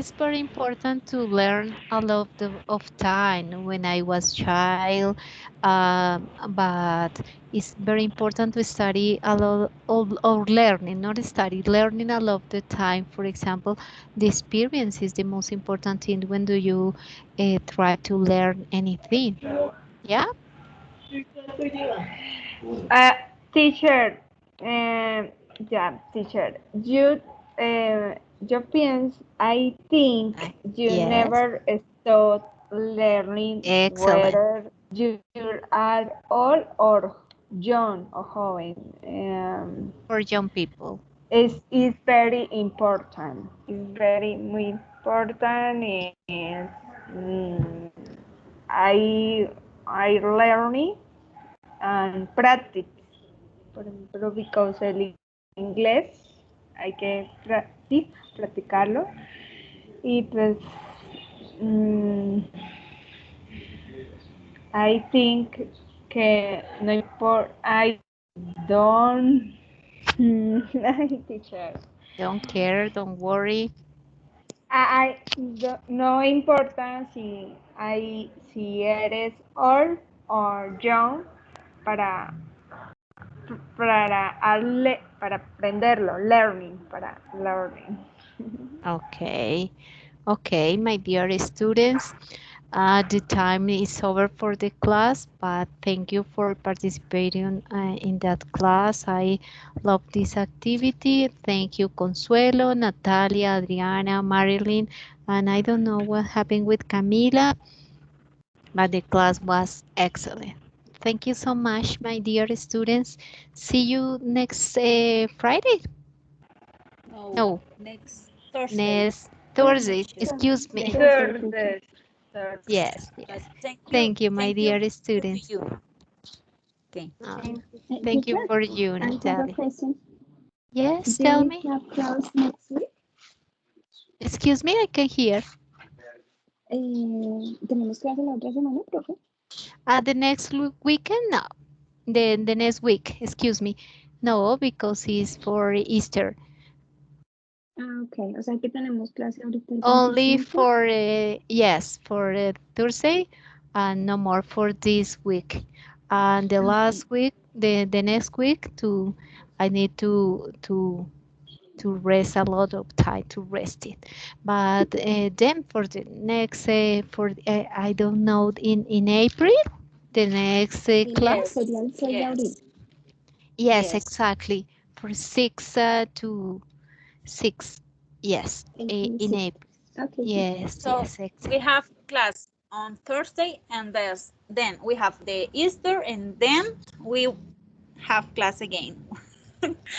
it's very important to learn a lot of time when I was child, but it's very important to study a lot or learning, not study, learning a lot of the time. For example, the experience is the most important thing when do you try to learn anything. Yeah. Teacher, yeah, teacher, yo pienso, I think you Yes. never stop learning Excellent. whether you are old or young or joven. For young people. Is very important. It's very muy important. And, mm, I I learning and practice. Por ejemplo, because el inglés hay que sí, practicarlo. Y pues, I think que no importa, I don't, teacher. Don't care, don't worry. No importa si eres old or young para para aprenderlo, para learning. Okay. Okay, my dear students, the time is over for the class, but thank you for participating in that class. I love this activity. Thank you, Consuelo, Natalia, Adriana, Marilyn, and I don't know what happened with Camila, but the class was excellent. Thank you so much, my dear students. See you next Friday. No, Next Thursday. next Thursday. Excuse me. Thursday. Yes, But yes. Thank you, my dear students. you. Okay. Thank you Teacher, for you, I have a Natalia. question. Yes, Do tell we me. have class next week? Excuse me, I can hear. ¿Tenemos clase la otra semana, profe? The next weekend? No. The next week, excuse me. No, because it's for Easter. Ah, ok. O sea que tenemos clase ahorita el Only 25. for, yes, for Thursday, and no more for this week. And the last week, the next week, I need to rest a lot of time to rest it. But then for the next, I don't know, in April, the next class? Sería el 6 de abril. Yes, exactly. For 6 to 6. Yes, April in 6. April. Okay. Yes, So yes, exactly. we have class on Thursday, and then we have the Easter, and then we have class again.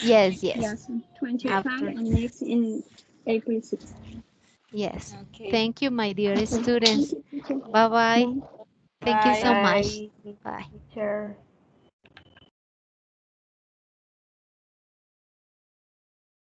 Yes, yes. Yes, 25 After. and next in April 6. Yes. Okay. Thank you, my dear Okay. students. Thank you, teacher. Bye-bye. Bye. Thank you so Bye, much. Bye. teacher.